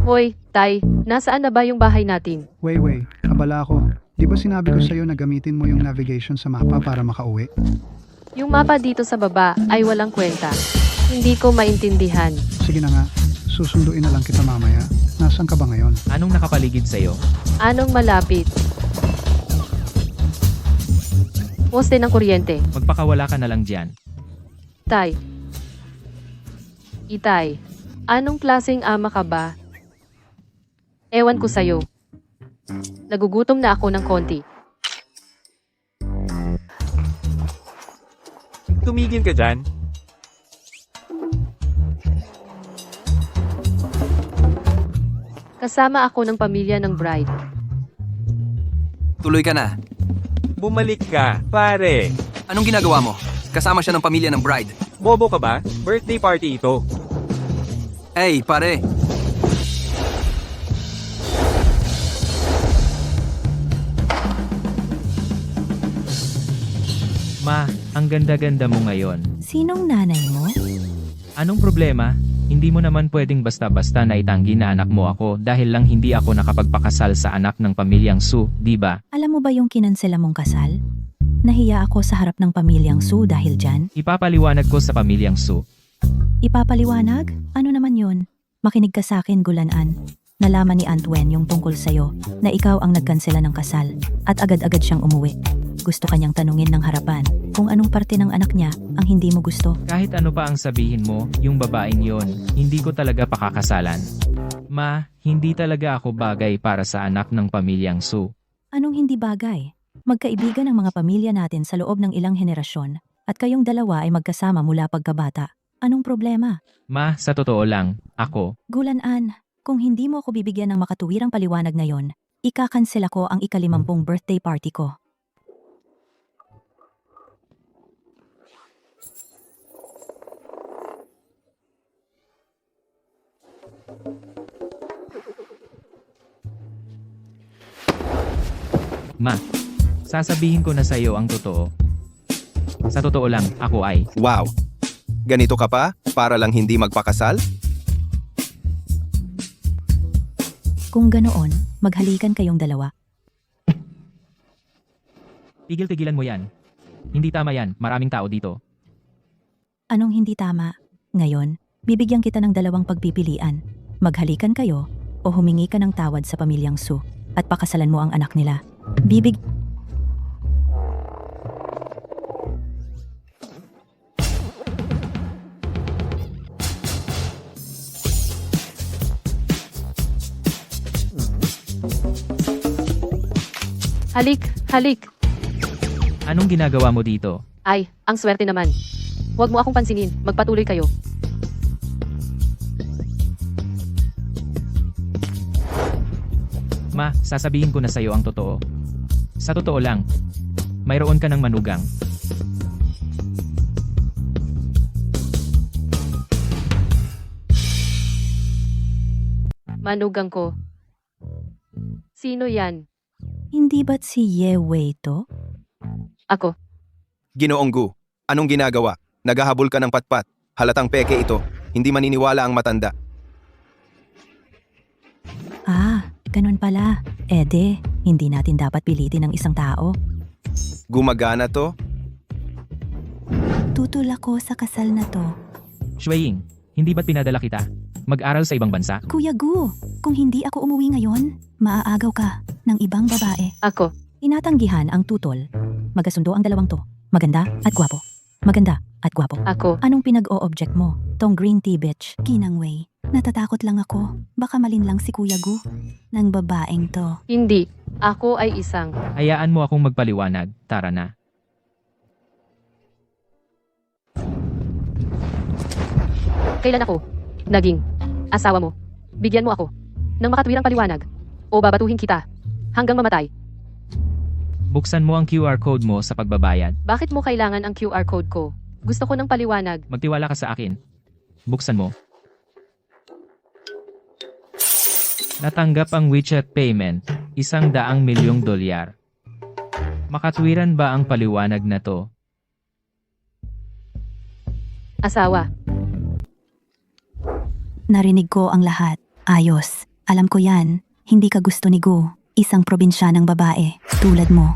Hoy, Tay, nasaan na ba yung bahay natin? Wei, abala ako. Di ba sinabi ko sa'yo na gamitin mo yung navigation sa mapa para makauwi? Yung mapa dito sa baba ay walang kwenta. Hindi ko maintindihan. Sige na nga, susunduin na lang kita mamaya. Nasaan ka ba ngayon? Anong nakapaligid sa'yo? Anong malapit? Poste ng kuryente. Magpakawala ka na lang dyan. Tay. Itay, anong klaseng ama ka ba? Ewan ko sa'yo. Nagugutom na ako ng konti. Tumigil ka dyan. Kasama ako ng pamilya ng bride. Tuloy ka na. Bumalik ka, pare. Anong ginagawa mo? Kasama siya ng pamilya ng bride. Bobo ka ba? Birthday party ito. Hey, pare. Ma, ang ganda-ganda mo ngayon. Sinong nanay mo? Anong problema? Hindi mo naman pwedeng basta-basta na itanggi na anak mo ako dahil lang hindi ako nakapagpakasal sa anak ng pamilyang Su, di ba? Alam mo ba yung kinansela mong kasal? Nahiya ako sa harap ng pamilyang Su dahil dyan. Ipapaliwanag ko sa pamilyang Su. Ipapaliwanag? Ano naman yun? Makinig ka sa akin, Gulanan. Nalaman ni Aunt Wen yung tungkol sa'yo na ikaw ang nagkansela ng kasal at agad-agad siyang umuwi. Gusto kanyang tanungin ng harapan kung anong parte ng anak niya ang hindi mo gusto. Kahit ano pa ang sabihin mo, yung babaeng yon, hindi ko talaga pakakasalan. Ma, hindi talaga ako bagay para sa anak ng pamilyang Su. Anong hindi bagay? Magkaibigan ang mga pamilya natin sa loob ng ilang henerasyon at kayong dalawa ay magkasama mula pagkabata. Anong problema? Ma, sa totoo lang, ako, Gulanan, kung hindi mo ako bibigyan ng makatuwirang paliwanag ngayon, ikakansela ko ang ika-50 birthday party ko. Ma, sasabihin ko na sa'yo ang totoo. Sa totoo lang, ako ay, Wow! Ganito ka pa? Para lang hindi magpakasal? Kung ganoon, maghalikan kayong dalawa. tigil-tigilan mo yan. Hindi tama yan, maraming tao dito. Anong hindi tama? Ngayon, bibigyan kita ng dalawang pagpipilian. Maghalikan kayo o humingi ka ng tawad sa pamilyang Su at pakasalan mo ang anak nila. Bibig... Halik, halik. Anong ginagawa mo dito? Ay, ang swerte naman. Huwag mo akong pansinin, magpatuloy kayo. Ma, sasabihin ko na sa'yo ang totoo. Sa totoo lang, mayroon ka ng manugang. Manugang ko. Sino yan? Hindi ba't si Ye Wei to? Ako. Ginoong Gu, anong ginagawa? Naghahabol ka ng patpat. Halatang peke ito. Hindi maniniwala ang matanda. Ah, ganun pala. Ede, hindi natin dapat pilitin ng isang tao. Gumagana to? Tutul ako sa kasal na to. Shueying, hindi ba't pinadala kita? Mag-aral sa ibang bansa? Kuya Gu, kung hindi ako umuwi ngayon, maaagaw ka ng ibang babae. Ako. Inatanggihan ang tutol. Magasundo ang dalawang to. Maganda at gwapo. Maganda at gwapo. Ako. Anong pinag-o-object mo? Tong green tea bitch. Kinang Wei. Natatakot lang ako. Baka malinlang si Kuya Gu. Nang babaeng to. Hindi. Ako ay isang. Hayaan mo akong magpaliwanag, tara na. Kailan ako naging asawa mo? Bigyan mo ako ng makatwirang paliwanag o babatuhin kita hanggang mamatay. Buksan mo ang QR code mo sa pagbabayad. Bakit mo kailangan ang QR code ko? Gusto ko ng paliwanag. Magtiwala ka sa akin. Buksan mo. Natanggap ang WeChat payment, $100 milyong. Makatwiran ba ang paliwanag na to? Asawa. Narinig ko ang lahat. Ayos. Alam ko yan. Hindi ka gusto ni Gu. Isang probinsyanang babae. Tulad mo.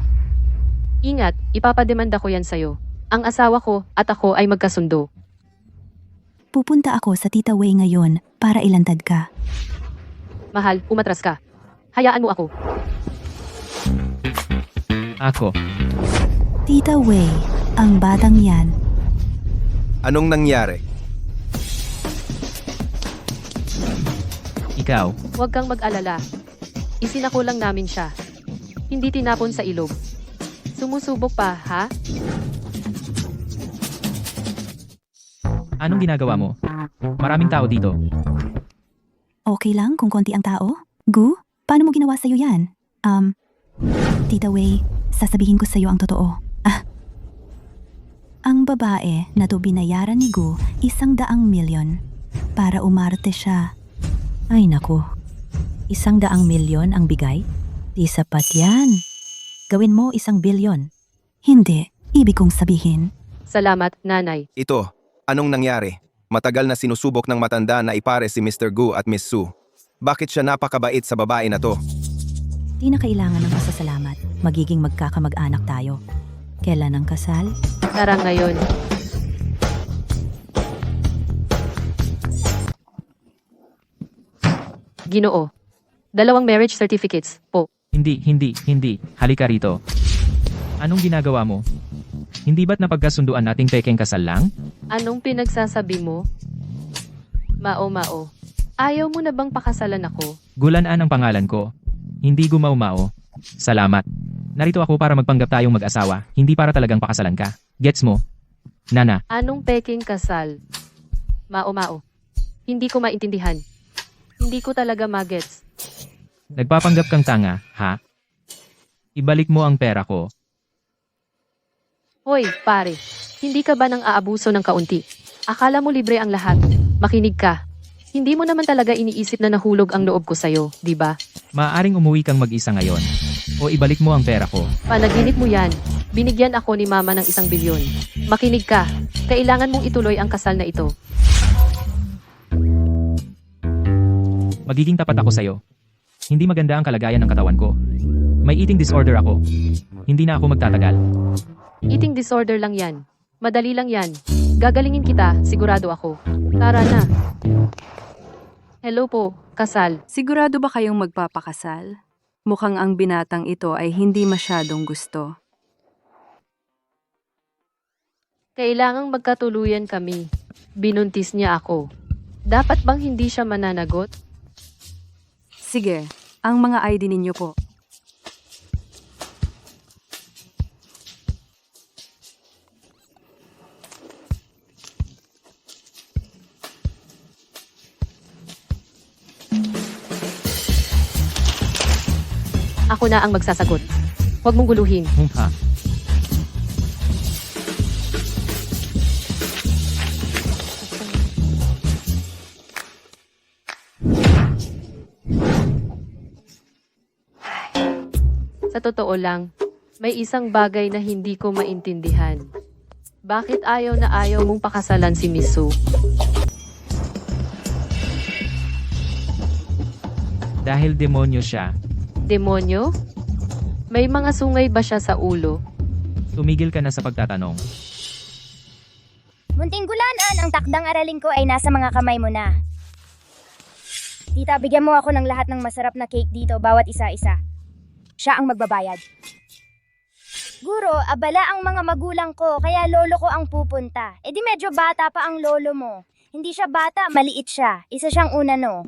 Ingat, ipapademanda ko yan sa'yo. Ang asawa ko at ako ay magkasundo. Pupunta ako sa Tita Wei ngayon para ilantad ka. Mahal, umatras ka. Hayaan mo ako. Ako. Tita Wei, ang batang yan. Anong nangyari? Ikaw. Huwag kang mag-alala. Isinako lang namin siya. Hindi tinapon sa ilog. Sumusubok pa, ha? Anong ginagawa mo? Maraming tao dito. Okay lang kung konti ang tao? Gu, paano mo ginawa sa'yo yan? Tita Wei, sasabihin ko sa'yo ang totoo. Ang babae na to binayaran ni Gu 100,000,000 para umarte siya. Ay naku, 100,000,000 ang bigay? Di sapat yan. Gawin mo 1 bilyon. Hindi, ibig kong sabihin. Salamat, nanay. Ito, anong nangyari? Matagal na sinusubok ng matanda na ipare si Mr. Gu at Miss Su. Bakit siya napakabait sa babae na to? Di na kailangan ng pasasalamat. Magiging magkakamag-anak tayo. Kailan ang kasal? Tara ngayon. Ginoo. 2 marriage certificates, po. Hindi. Halika rito. Anong ginagawa mo? Hindi ba't napagkasunduan nating pekeng kasal lang? Anong pinagsasabi mo? Mao. Ayaw mo na bang pakasalan ako? Gulanaan ang pangalan ko. Hindi Gumao-mao. Salamat. Narito ako para magpanggap tayong mag-asawa, hindi para talagang pakasalan ka. Gets mo? Nana, Anong peking kasal? Mao. Hindi ko maintindihan. Hindi ko talaga magets. nagpapanggap kang tanga, ha? Ibalik mo ang pera ko. Hoy, pare. Hindi ka ba nang aabuso ng kaunti? Akala mo libre ang lahat. Makinig ka. Hindi mo naman talaga iniisip na nahulog ang loob ko sa'yo, di ba? Maaaring umuwi kang mag-isa ngayon. O ibalik mo ang pera ko. Panaginip mo yan. Binigyan ako ni mama ng 1 bilyon. Makinig ka. Kailangan mong ituloy ang kasal na ito. Magiging tapat ako sa'yo. Hindi maganda ang kalagayan ng katawan ko. May eating disorder ako. Hindi na ako magtatagal. Eating disorder lang yan. Madali lang yan. Gagalingin kita, sigurado ako. Tara na. Hello po, kasal. Sigurado ba kayong magpapakasal? Mukhang ang binatang ito ay hindi masyadong gusto. Kailangang magkatuluyan kami. Binuntis niya ako. Dapat bang hindi siya mananagot? Sige, ang mga ID ninyo po. Ako na ang magsasagot. Huwag mong guluhin. Ha? Sa totoo lang, may isang bagay na hindi ko maintindihan. Bakit ayaw na ayaw mong pakasalan si Miss Su? Dahil demonyo siya. Demonyo? May mga sungay ba siya sa ulo? Tumigil ka na sa pagtatanong. Munting gulanan, ang takdang aralin ko ay nasa mga kamay mo na. Tita, bigyan mo ako ng lahat ng masarap na cake dito, bawat isa-isa. Siya ang magbabayad. Guro, abala ang mga magulang ko, kaya lolo ko ang pupunta. E di medyo bata pa ang lolo mo. Hindi siya bata, maliit siya. Isa siyang una, no?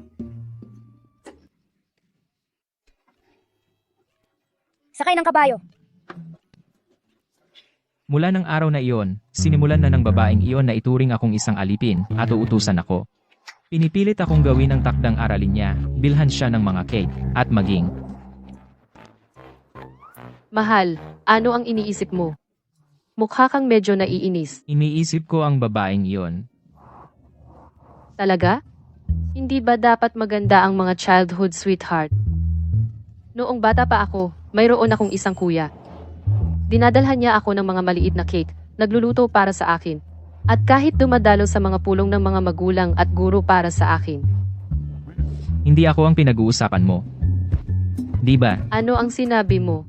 Sakay ng kabayo. Mula ng araw na iyon, sinimulan na ng babaeng iyon na ituring akong isang alipin at uutusan ako. Pinipilit akong gawin ang takdang aralin niya, bilhan siya ng mga cake, at maging. Mahal, ano ang iniisip mo? Mukha kang medyo naiinis. Iniisip ko ang babaeng iyon. Talaga? Hindi ba dapat maganda ang mga childhood sweetheart? Noong bata pa ako, mayroon akong isang kuya. Dinadalhan niya ako ng mga maliit na cake, nagluluto para sa akin. At kahit dumadalo sa mga pulong ng mga magulang at guro para sa akin. Hindi ako ang pinag-uusapan mo. Di ba? Ano ang sinabi mo?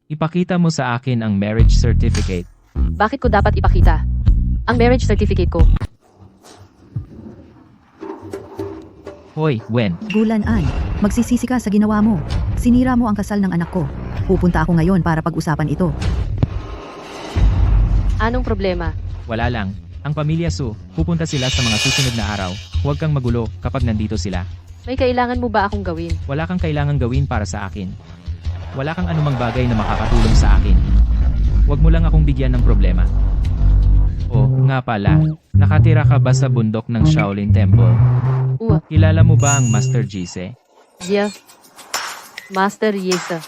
Ipakita mo sa akin ang marriage certificate. Bakit ko dapat ipakita? Ang marriage certificate ko. Hoy, Wen. Gulan-an, magsisisi ka sa ginawa mo. Sinira mo ang kasal ng anak ko. Pupunta ako ngayon para pag-usapan ito. Anong problema? Wala lang. Ang pamilya Su, pupunta sila sa mga susunod na araw. Huwag kang magulo kapag nandito sila. May kailangan mo ba akong gawin? Wala kang kailangan gawin para sa akin. Wala kang anumang bagay na makakatulong sa akin. Huwag mo lang akong bigyan ng problema. Oh, nga pala. Nakatira ka ba sa bundok ng Shaolin Temple? Kilala mo ba ang Master Jise? Yeah. Master Yesa.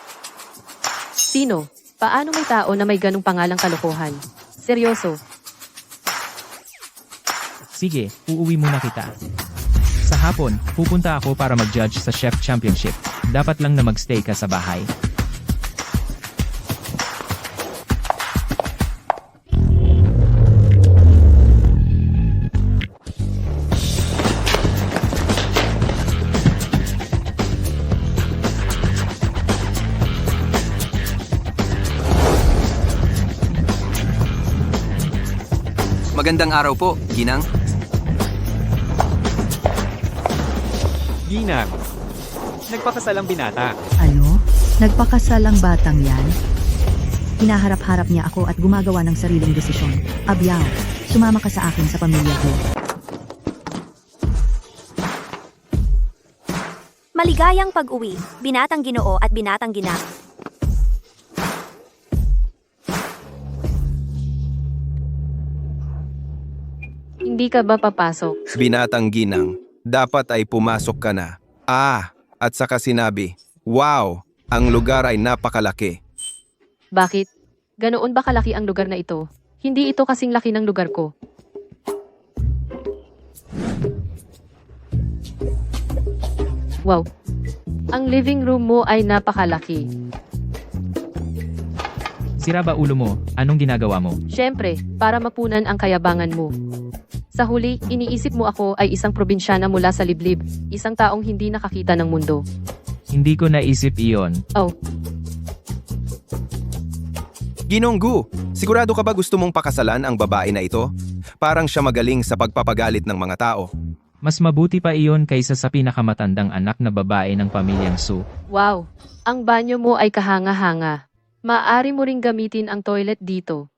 Sino? Paano may tao na may ganong pangalang kalokohan? Seryoso. Sige, uuwi muna kita. Sa hapon, pupunta ako para mag-judge sa Chef Championship. Dapat lang na magstay ka sa bahay. Magandang araw po, Ginang. Ginang, nagpakasal ang binata. Ano? Nagpakasal ang batang yan? Hinaharap-harap niya ako at gumagawa ng sariling desisyon. Abyaw, sumama ka sa akin sa pamilya ko. Maligayang pag-uwi, binatang Ginoo at binatang Ginang. Hindi ka ba papasok? Binatang ginang, dapat ay pumasok ka na. At saka sinabi, wow, ang lugar ay napakalaki. Bakit? Ganoon ba kalaki ang lugar na ito? Hindi ito kasing laki ng lugar ko. Wow. Ang living room mo ay napakalaki. Sira ba ulo mo? Anong ginagawa mo? Siyempre, para mapunan ang kayabangan mo. Sa huli, iniisip mo ako ay isang probinsyana mula sa liblib, isang taong hindi nakakita ng mundo. Hindi ko naisip iyon. Oh, Ginong Gu, sigurado ka ba gusto mong pakasalan ang babae na ito? Parang siya magaling sa pagpapagalit ng mga tao. Mas mabuti pa iyon kaysa sa pinakamatandang anak na babae ng pamilyang Su. wow. Ang banyo mo ay kahanga-hanga. Maaari mo ring gamitin ang toilet dito.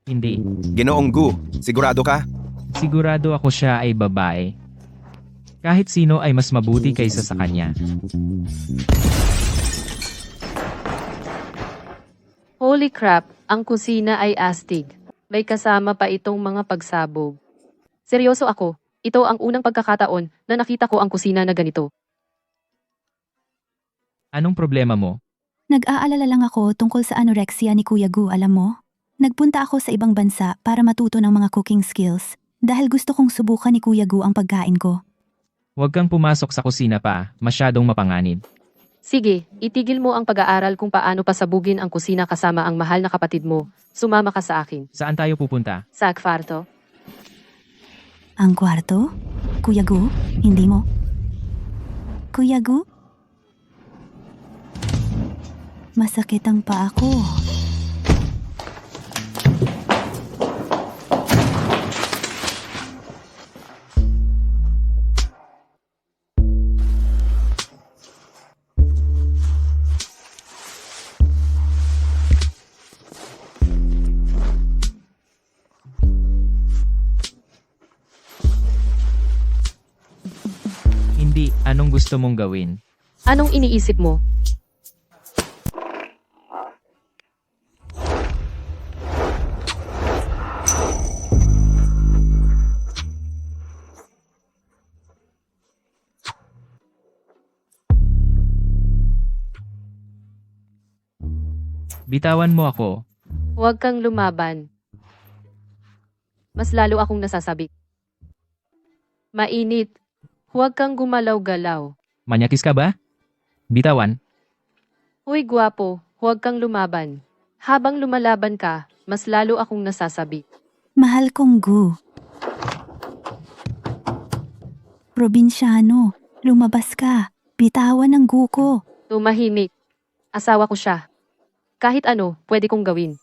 Hindi. Ginoong Gu, sigurado ka? Sigurado ako siya ay babae. Kahit sino ay mas mabuti kaysa sa kanya. Holy crap, ang kusina ay astig. May kasama pa itong mga pagsabog. Seryoso ako, ito ang unang pagkakataon na nakita ko ang kusina na ganito. Anong problema mo? Nag-aalala lang ako tungkol sa anorexia ni Kuya Gu, alam mo? Nagpunta ako sa ibang bansa para matuto ng mga cooking skills dahil gusto kong subukan ni Kuya Gu ang pagkain ko. Huwag kang pumasok sa kusina pa, masyadong mapanganib. Sige, itigil mo ang pag-aaral kung paano pasabugin ang kusina kasama ang mahal na kapatid mo. Sumama ka sa akin. Saan tayo pupunta? Sa kwarto. Ang kwarto? Kuya Gu, hindi mo? Kuya Gu? Masakit ang paa ko. Hindi, anong gusto mong gawin? Anong iniisip mo? Bitawan mo ako. Huwag kang lumaban. Mas lalo akong nasasabik. Mainit. Huwag kang gumalaw-galaw. Manyakis ka ba? Bitawan. Huy gwapo, huwag kang lumaban. Habang lumalaban ka, mas lalo akong nasasabik. Mahal kong Gu. Probinsyano, lumabas ka. Bitawan ang Gu ko. Tumahimik. Asawa ko siya. Kahit ano, pwede kong gawin.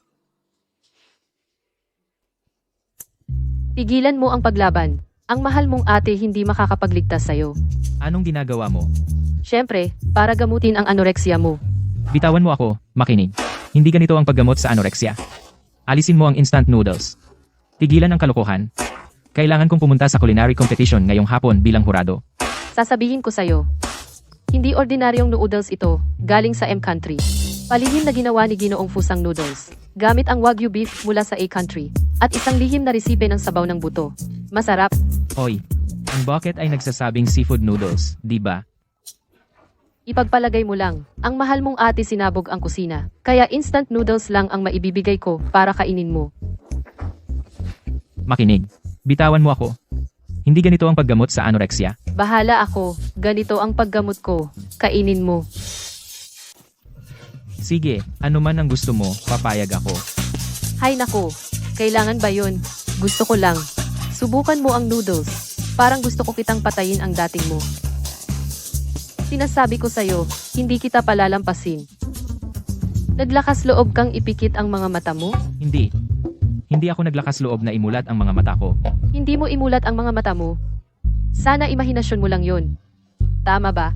Tigilan mo ang paglaban. Ang mahal mong ate hindi makakapagligtas sa'yo. Anong ginagawa mo? Siyempre, para gamutin ang anoreksya mo. Bitawan mo ako, makinig. Hindi ganito ang paggamot sa anoreksya. Alisin mo ang instant noodles. Tigilan ang kalokohan. Kailangan kong pumunta sa culinary competition ngayong hapon bilang hurado. Sasabihin ko sa'yo. Hindi ordinaryong noodles ito, galing sa M-Country. Palihim na ginawa ni Ginoong Fusang Noodles. Gamit ang Wagyu beef mula sa A-Country. At isang lihim na resipe ng sabaw ng buto. Masarap. Oy, ang bucket ay nagsasabing seafood noodles, di ba? Ipagpalagay mo lang, ang mahal mong ate sinabog ang kusina. Kaya instant noodles lang ang maibibigay ko para kainin mo. Makinig. Bitawan mo ako. Hindi ganito ang paggamot sa anoreksya. Bahala ako, ganito ang paggamot ko. Kainin mo. Sige, ano man ang gusto mo, papayag ako. Hay nako, kailangan ba yun? Gusto ko lang. Subukan mo ang noodles. Parang gusto ko kitang patayin ang dating mo. Sinasabi ko sa'yo, hindi kita palalampasin. Naglakas loob kang ipikit ang mga mata mo? Hindi. Hindi ako naglakas loob na imulat ang mga mata ko. Hindi mo imulat ang mga mata mo? Sana imahinasyon mo lang yun. Tama ba?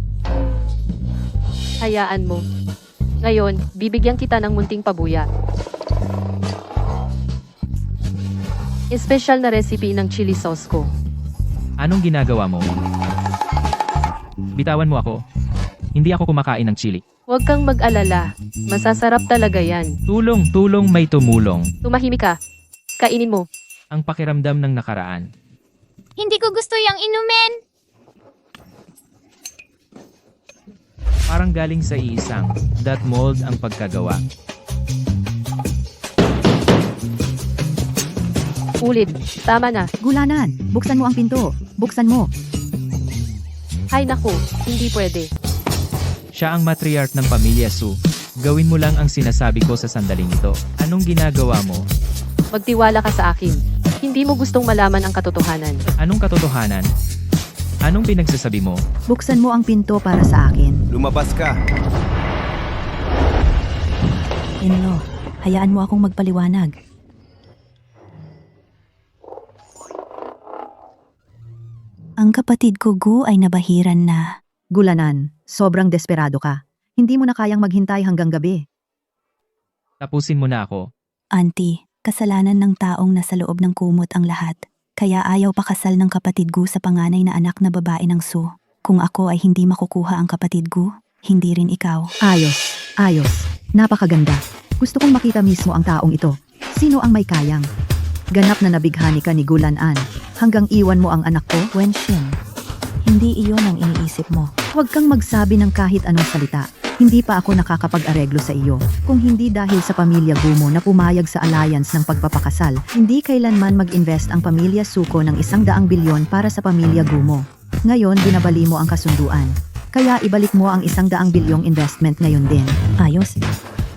Hayaan mo. Ngayon, bibigyan kita ng munting pabuya. Espesyal na recipe ng chili sauce ko. Anong ginagawa mo? Bitawan mo ako. Hindi ako kumakain ng chili. Huwag kang mag-alala. Masasarap talaga yan. Tulong, tulong, may tumulong. Tumahimik ka. Kainin mo. Ang pakiramdam ng nakaraan. Hindi ko gusto yung inumin. Parang galing sa iisang that mold ang pagkagawa. Ulit. Tama na. Gulanan, buksan mo ang pinto. Buksan mo. Hay naku, hindi pwede. Siya ang matriarch ng pamilya Su. Gawin mo lang ang sinasabi ko sa sandaling ito. Anong ginagawa mo? Magtiwala ka sa akin. Hindi mo gustong malaman ang katotohanan. Anong katotohanan? Anong pinagsasabi mo? Buksan mo ang pinto para sa akin. Lumabas ka. Inlo, hayaan mo akong magpaliwanag. Ang kapatid ko Gu ay nabahiran na. Gulanan, sobrang desperado ka. Hindi mo na kayang maghintay hanggang gabi. Tapusin mo na ako. Auntie, kasalanan ng taong nasa loob ng kumot ang lahat. Kaya ayaw pakasal ng kapatid Gu sa panganay na anak na babae ng Su. Kung ako ay hindi makukuha ang kapatid Gu, hindi rin ikaw. Ayos, ayos. Napakaganda. Gusto kong makita mismo ang taong ito. Sino ang may kayang? Ganap na nabighani ka ni Gulanan. Hanggang iwan mo ang anak ko? Wenshin, hindi iyon ang iniisip mo. Huwag kang magsabi ng kahit anong salita. Hindi pa ako nakakapag-areglo sa iyo. Kung hindi dahil sa pamilya Gumo na pumayag sa alliance ng pagpapakasal, hindi kailanman mag-invest ang pamilya Suko ng 100 bilyon para sa pamilya Gumo. Ngayon, binabali mo ang kasunduan. Kaya ibalik mo ang 100 bilyong investment ngayon din. Ayos.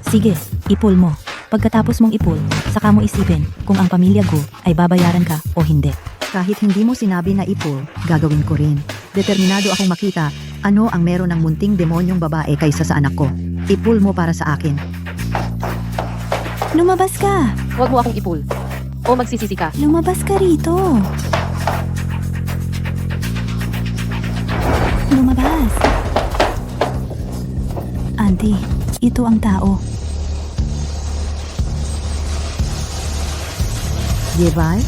Sige, ipul mo. Pagkatapos mong ipul, saka mo isipin kung ang pamilya Gu ay babayaran ka o hindi. Kahit hindi mo sinabi na ipul, gagawin ko rin. Determinado akong makita ano ang meron ng munting demonyong babae kaysa sa anak ko. Ipul mo para sa akin. Lumabas ka! Huwag mo akong ipul. O magsisisi ka. Lumabas ka rito! Lumabas! Auntie, ito ang tao. Yeval?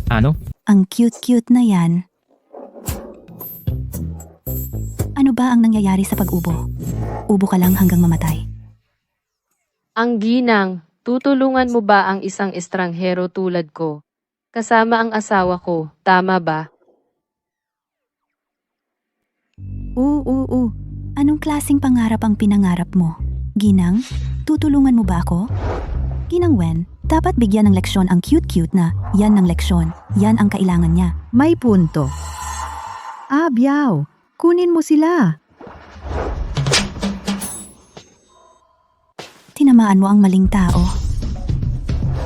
Ano? Ang cute-cute na yan. Ano ba ang nangyayari sa pag-ubo? Ubo ka lang hanggang mamatay. Ang ginang, tutulungan mo ba ang isang estranghero tulad ko? Kasama ang asawa ko, tama ba? Anong klaseng pangarap ang pinangarap mo? Ginang, tutulungan mo ba ako? Ginang Wen, dapat bigyan ng leksyon ang cute-cute na yan ng leksyon. Yan ang kailangan niya. May punto. Biyaw, kunin mo sila. Tinamaan mo ang maling tao.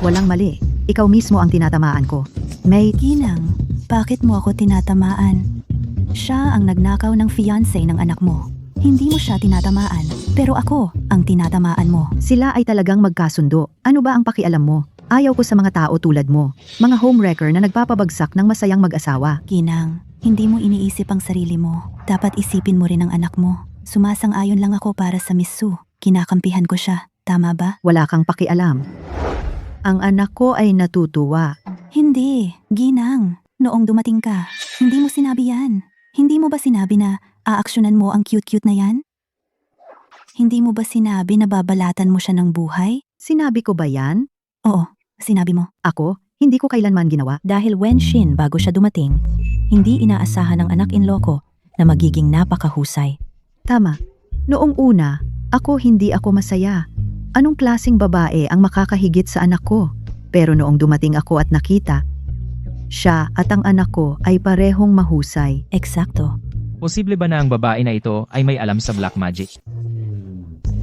Walang mali. Ikaw mismo ang tinatamaan ko. May Ginang, bakit mo ako tinatamaan? Siya ang nagnakaw ng fiancé ng anak mo. Hindi mo siya tinatamaan, pero ako ang tinatamaan mo. Sila ay talagang magkasundo. Ano ba ang pakialam mo? Ayaw ko sa mga tao tulad mo. Mga homewrecker na nagpapabagsak ng masayang mag-asawa. Ginang, hindi mo iniisip ang sarili mo. Dapat isipin mo rin ang anak mo. Sumasang-ayon lang ako para sa Miss Sue. Kinakampihan ko siya. Tama ba? Wala kang pakialam. Ang anak ko ay natutuwa. Hindi. Ginang, noong dumating ka, hindi mo sinabi yan. Hindi mo ba sinabi na aaksyonan mo ang cute-cute na yan? Hindi mo ba sinabi na babalatan mo siya ng buhay? Sinabi ko ba yan? Oo, sinabi mo. Ako? Hindi ko kailanman ginawa. Dahil Wenshin bago siya dumating, hindi inaasahan ng anak-in-law ko na magiging napakahusay. Tama. Noong una, hindi ako masaya. Anong klaseng babae ang makakahigit sa anak ko? Pero noong dumating ako at nakita, siya at ang anak ko ay parehong mahusay. Eksakto. Posible ba na ang babae na ito ay may alam sa black magic?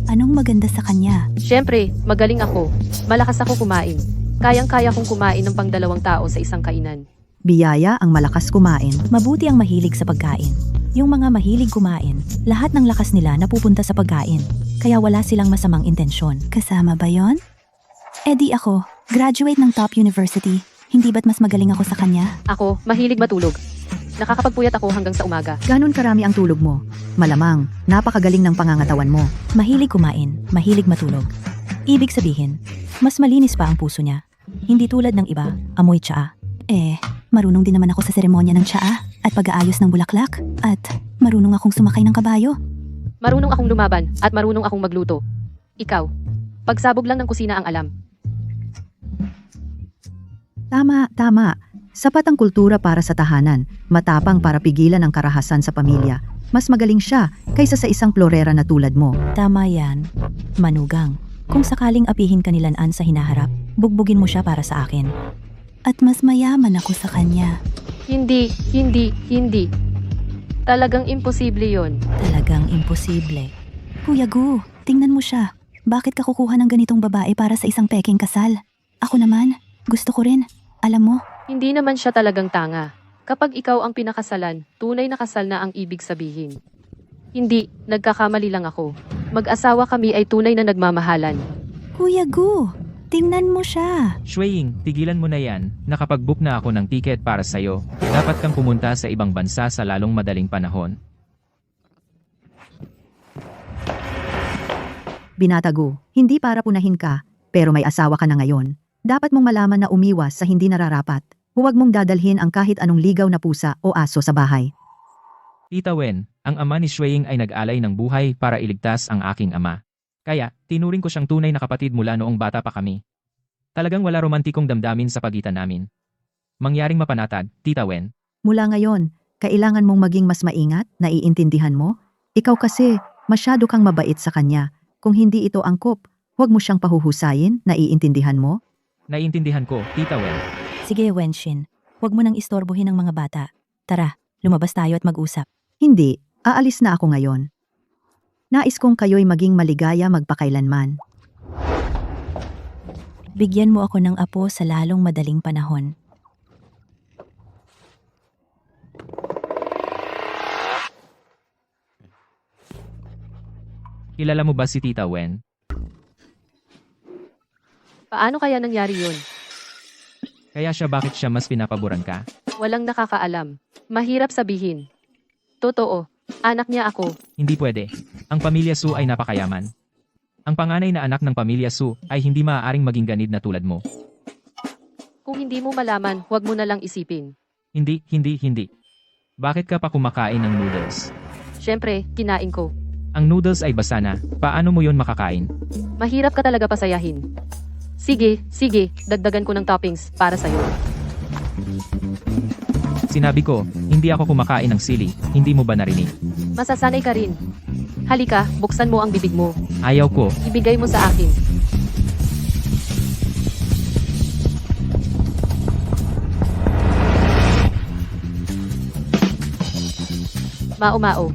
Anong maganda sa kanya? Siyempre, magaling ako. Malakas ako kumain. Kayang-kaya kong kumain ng pang-2 tao sa isang kainan. Biyaya ang malakas kumain. Mabuti ang mahilig sa pagkain. Yung mga mahilig kumain, lahat ng lakas nila napupunta sa pagkain. Kaya wala silang masamang intensyon. Kasama ba yon? Di ako, graduate ng top university. Hindi ba't mas magaling ako sa kanya? Ako, mahilig matulog. Nakakapagpuyat ako hanggang sa umaga. Ganon karami ang tulog mo. Malamang, napakagaling ng pangangatawan mo. Mahilig kumain, mahilig matulog. Ibig sabihin, mas malinis pa ang puso niya. Hindi tulad ng iba, amoy tsaa. Marunong din naman ako sa seremonya ng tsaa at pag-aayos ng bulaklak at marunong akong sumakay ng kabayo. Marunong akong lumaban at marunong akong magluto. Ikaw, pagsabog lang ng kusina ang alam. Tama. Sapat ang kultura para sa tahanan, matapang para pigilan ang karahasan sa pamilya. Mas magaling siya kaysa sa isang florera na tulad mo. Tama yan, manugang. Kung sakaling apihin ka nilanaan sa hinaharap, bugbugin mo siya para sa akin. At mas mayaman ako sa kanya. Hindi. Talagang imposible yon. Talagang imposible. Kuya Gu, tingnan mo siya. Bakit ka kukuha ng ganitong babae para sa isang peking kasal? Ako naman, gusto ko rin. Alam mo, Hindi naman siya talagang tanga. Kapag ikaw ang pinakasalan, tunay na kasal na ang ibig sabihin. Hindi, nagkakamali lang ako. Mag-asawa kami ay tunay na nagmamahalan. Kuya Gu, tingnan mo siya. Shueying, tigilan mo na yan. Nakapag-book na ako ng ticket para sa'yo. Dapat kang pumunta sa ibang bansa sa lalong madaling panahon. Binatago, hindi para punahin ka, pero may asawa ka na ngayon. Dapat mong malaman na umiwas sa hindi nararapat. Huwag mong dadalhin ang kahit anong ligaw na pusa o aso sa bahay. Tita Wen, ang ama ni Shueying ay nag-alay ng buhay para iligtas ang aking ama. Kaya, tinuring ko siyang tunay na kapatid mula noong bata pa kami. Talagang wala romantikong damdamin sa pagitan namin. Mangyaring mapanatag, Tita Wen. Mula ngayon, kailangan mong maging mas maingat, naiintindihan mo? Ikaw kasi, masyado kang mabait sa kanya. Kung hindi ito angkop, huwag mo siyang pahuhusayin, naiintindihan mo? Naiintindihan ko, Tita Wen. Sige, Wenshin. Huwag mo nang istorbohin ang mga bata. Tara, lumabas tayo at mag-usap. Hindi, aalis na ako ngayon. Nais kong kayo'y maging maligaya magpakailanman. Bigyan mo ako ng apo sa lalong madaling panahon. Kilala mo ba si Tita Wen? Paano kaya nangyari yun? Kaya bakit siya mas pinapaboran ka? Walang nakakaalam. Mahirap sabihin. Totoo, anak niya ako. Hindi pwede. Ang pamilya Su ay napakayaman. Ang panganay na anak ng pamilya Su ay hindi maaaring maging ganid na tulad mo. Kung hindi mo malaman, huwag mo na lang isipin. Hindi. Bakit ka pa kumakain ng noodles? Siyempre, kinain ko. Ang noodles ay basa na. Paano mo yon makakain? Mahirap ka talaga pasayahin. Sige, dagdagan ko ng toppings para sa'yo. Sinabi ko, hindi ako kumakain ng sili. Hindi mo ba narinig? Masasanay ka rin. Halika, buksan mo ang bibig mo. Ayaw ko. Ibigay mo sa akin. Mao.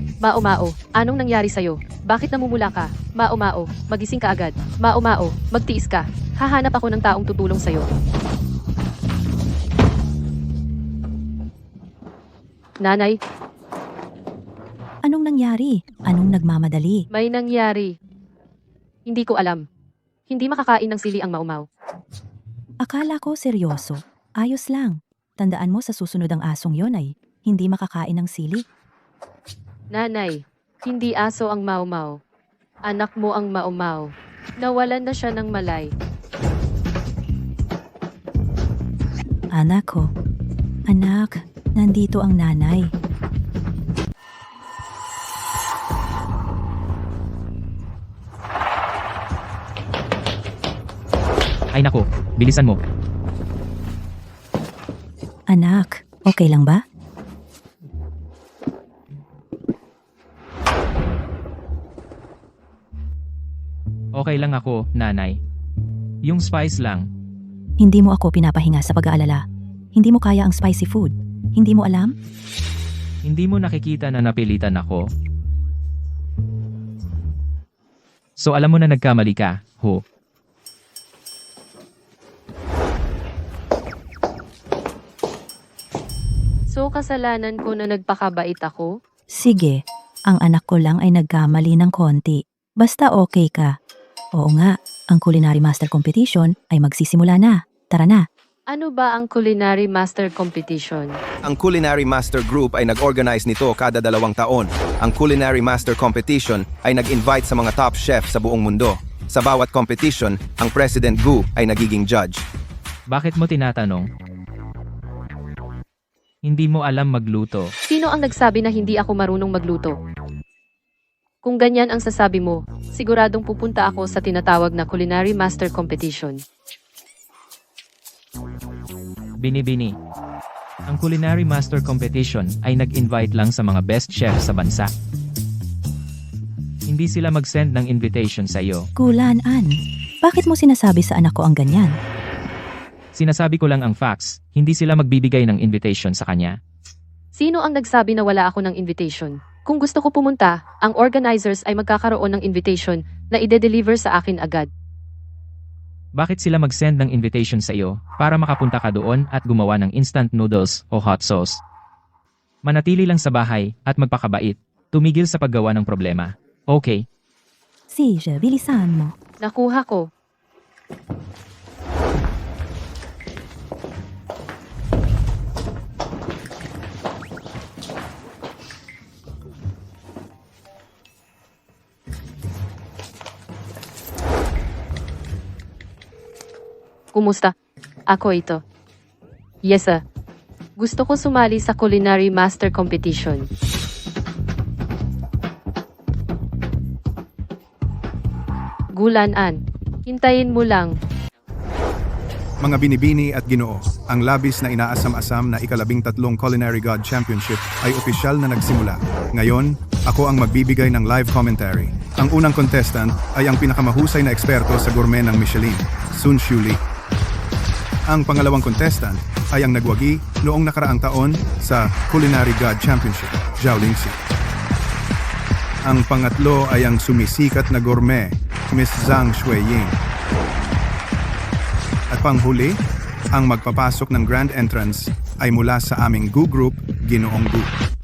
Anong nangyari sa'yo? Bakit namumula ka? Mao, magising ka agad. Mao, magtiis ka. Hahanap ako ng taong tutulong sa'yo. Nanay, Anong nangyari? Anong nagmamadali? may nangyari. Hindi ko alam. Hindi makakain ng sili ang Mau. Akala ko seryoso. Ayos lang. Tandaan mo sa susunod ang asong yon ay hindi makakain ng sili. Nanay, hindi aso ang Mau. Anak mo ang Mau. Nawalan na siya ng malay. Anak ko. Anak, nandito ang nanay. Ay nako, bilisan mo. Anak, okay lang ba? Okay lang ako, nanay. Yung spice lang. Hindi mo ako pinapahinga sa pag-aalala. Hindi mo kaya ang spicy food. Hindi mo alam? Hindi mo nakikita na napilitan ako. So alam mo na nagkamali ka, ho. So kasalanan ko na nagpakabait ako? Sige, ang anak ko lang ay nagkamali ng konti. Basta okay ka. Oo nga, ang Culinary Master Competition ay magsisimula na. Tara na. Ano ba ang Culinary Master Competition? Ang Culinary Master Group ay nag-organize nito kada 2 taon. Ang Culinary Master Competition ay nag-invite sa mga top chef sa buong mundo. Sa bawat competition, ang President Gu ay nagiging judge. Bakit mo tinatanong? Hindi mo alam magluto. Sino ang nagsabi na hindi ako marunong magluto? Kung ganyan ang sasabi mo, siguradong pupunta ako sa tinatawag na Culinary Master Competition. Binibini. Ang Culinary Master Competition ay nag-invite lang sa mga best chef sa bansa. Hindi sila mag-send ng invitation sa iyo. Kulaan, bakit mo sinasabi sa anak ko ang ganyan? Sinasabi ko lang ang facts, hindi sila magbibigay ng invitation sa kanya. Sino ang nagsabi na wala ako ng invitation? Kung gusto ko pumunta, ang organizers ay magkakaroon ng invitation na ide-deliver sa akin agad. Bakit sila mag-send ng invitation sa iyo para makapunta ka doon at gumawa ng instant noodles o hot sauce? Manatili lang sa bahay at magpakabait. Tumigil sa paggawa ng problema. Okay. Sige, bilisan mo. Nakuha ko. Kumusta? Ako ito. Yes, sir. Gusto ko sumali sa Culinary Master Competition. Gulanan. Hintayin mo lang. Mga binibini at ginoo, ang labis na inaasam-asam na ika-13 Culinary God Championship ay opisyal na nagsimula. Ngayon, ako ang magbibigay ng live commentary. Ang unang contestant ay ang pinakamahusay na eksperto sa gourmet ng Michelin, Sun Xiu Li. Ang pangalawang contestant ay ang nagwagi noong nakaraang taon sa Culinary God Championship, Zhao Lingxi. Ang pangatlo ay ang sumisikat na gourmet, Miss Zhang Shuiying. At panghuli, ang magpapasok ng grand entrance ay mula sa aming Gu Group, Ginoong Gu.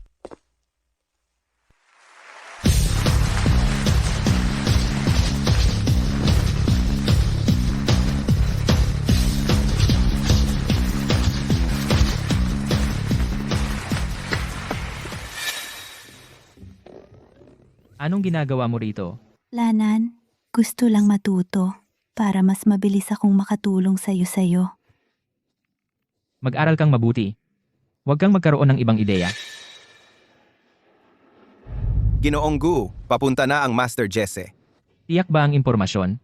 Anong ginagawa mo rito? Lanan, gusto lang matuto para mas mabilis akong makatulong sa'yo. Mag-aral kang mabuti. Huwag kang magkaroon ng ibang ideya. Ginoong Gu, papunta na ang Master Jesse. Tiyak ba ang impormasyon?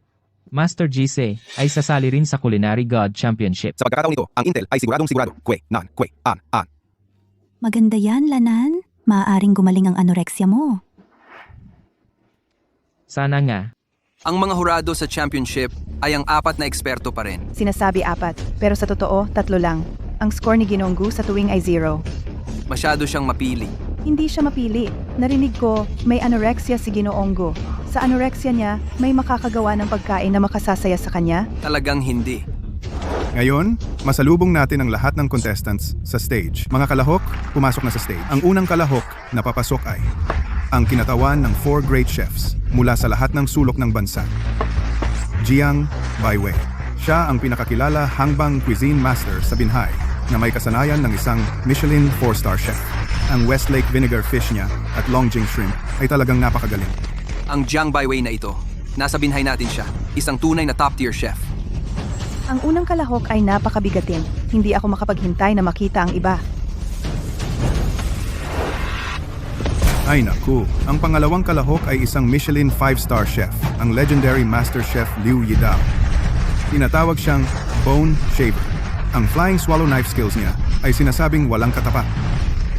Master Jesse ay sasali rin sa Culinary God Championship. Sa pagkakataon ito, ang Intel ay siguradong sigurado. An. Maganda yan, Lanan. Maaaring gumaling ang anorexia mo. Sana nga. Ang mga hurado sa championship ay ang 4 na eksperto pa rin. Sinasabi 4, pero sa totoo, 3 lang. Ang score ni Ginoong Gu sa tuwing ay 0. Masyado siyang mapili. Hindi siya mapili. Narinig ko, may anorexia si Ginoong Gu. Sa anorexia niya, may makakagawa ng pagkain na makasasaya sa kanya? Talagang hindi. Ngayon, masalubong natin ang lahat ng contestants sa stage. Mga kalahok, pumasok na sa stage. Ang unang kalahok na papasok ay ang kinatawan ng 4 great chefs mula sa lahat ng sulok ng bansa. Jiang Baiwei. Siya ang pinakakilala hangbang cuisine master sa Binhai na may kasanayan ng isang Michelin 4-star chef. Ang Westlake vinegar fish niya at Longjing shrimp ay talagang napakagaling. Ang Jiang Baiwei na ito, nasa Binhai natin siya. Isang tunay na top-tier chef. Ang unang kalahok ay napakabigatin. Hindi ako makapaghintay na makita ang iba. Ay naku, ang pangalawang kalahok ay isang Michelin 5-star chef, ang legendary master chef Liu Yidao. Tinatawag siyang Bone Shaver. Ang flying swallow knife skills niya ay sinasabing walang katapat.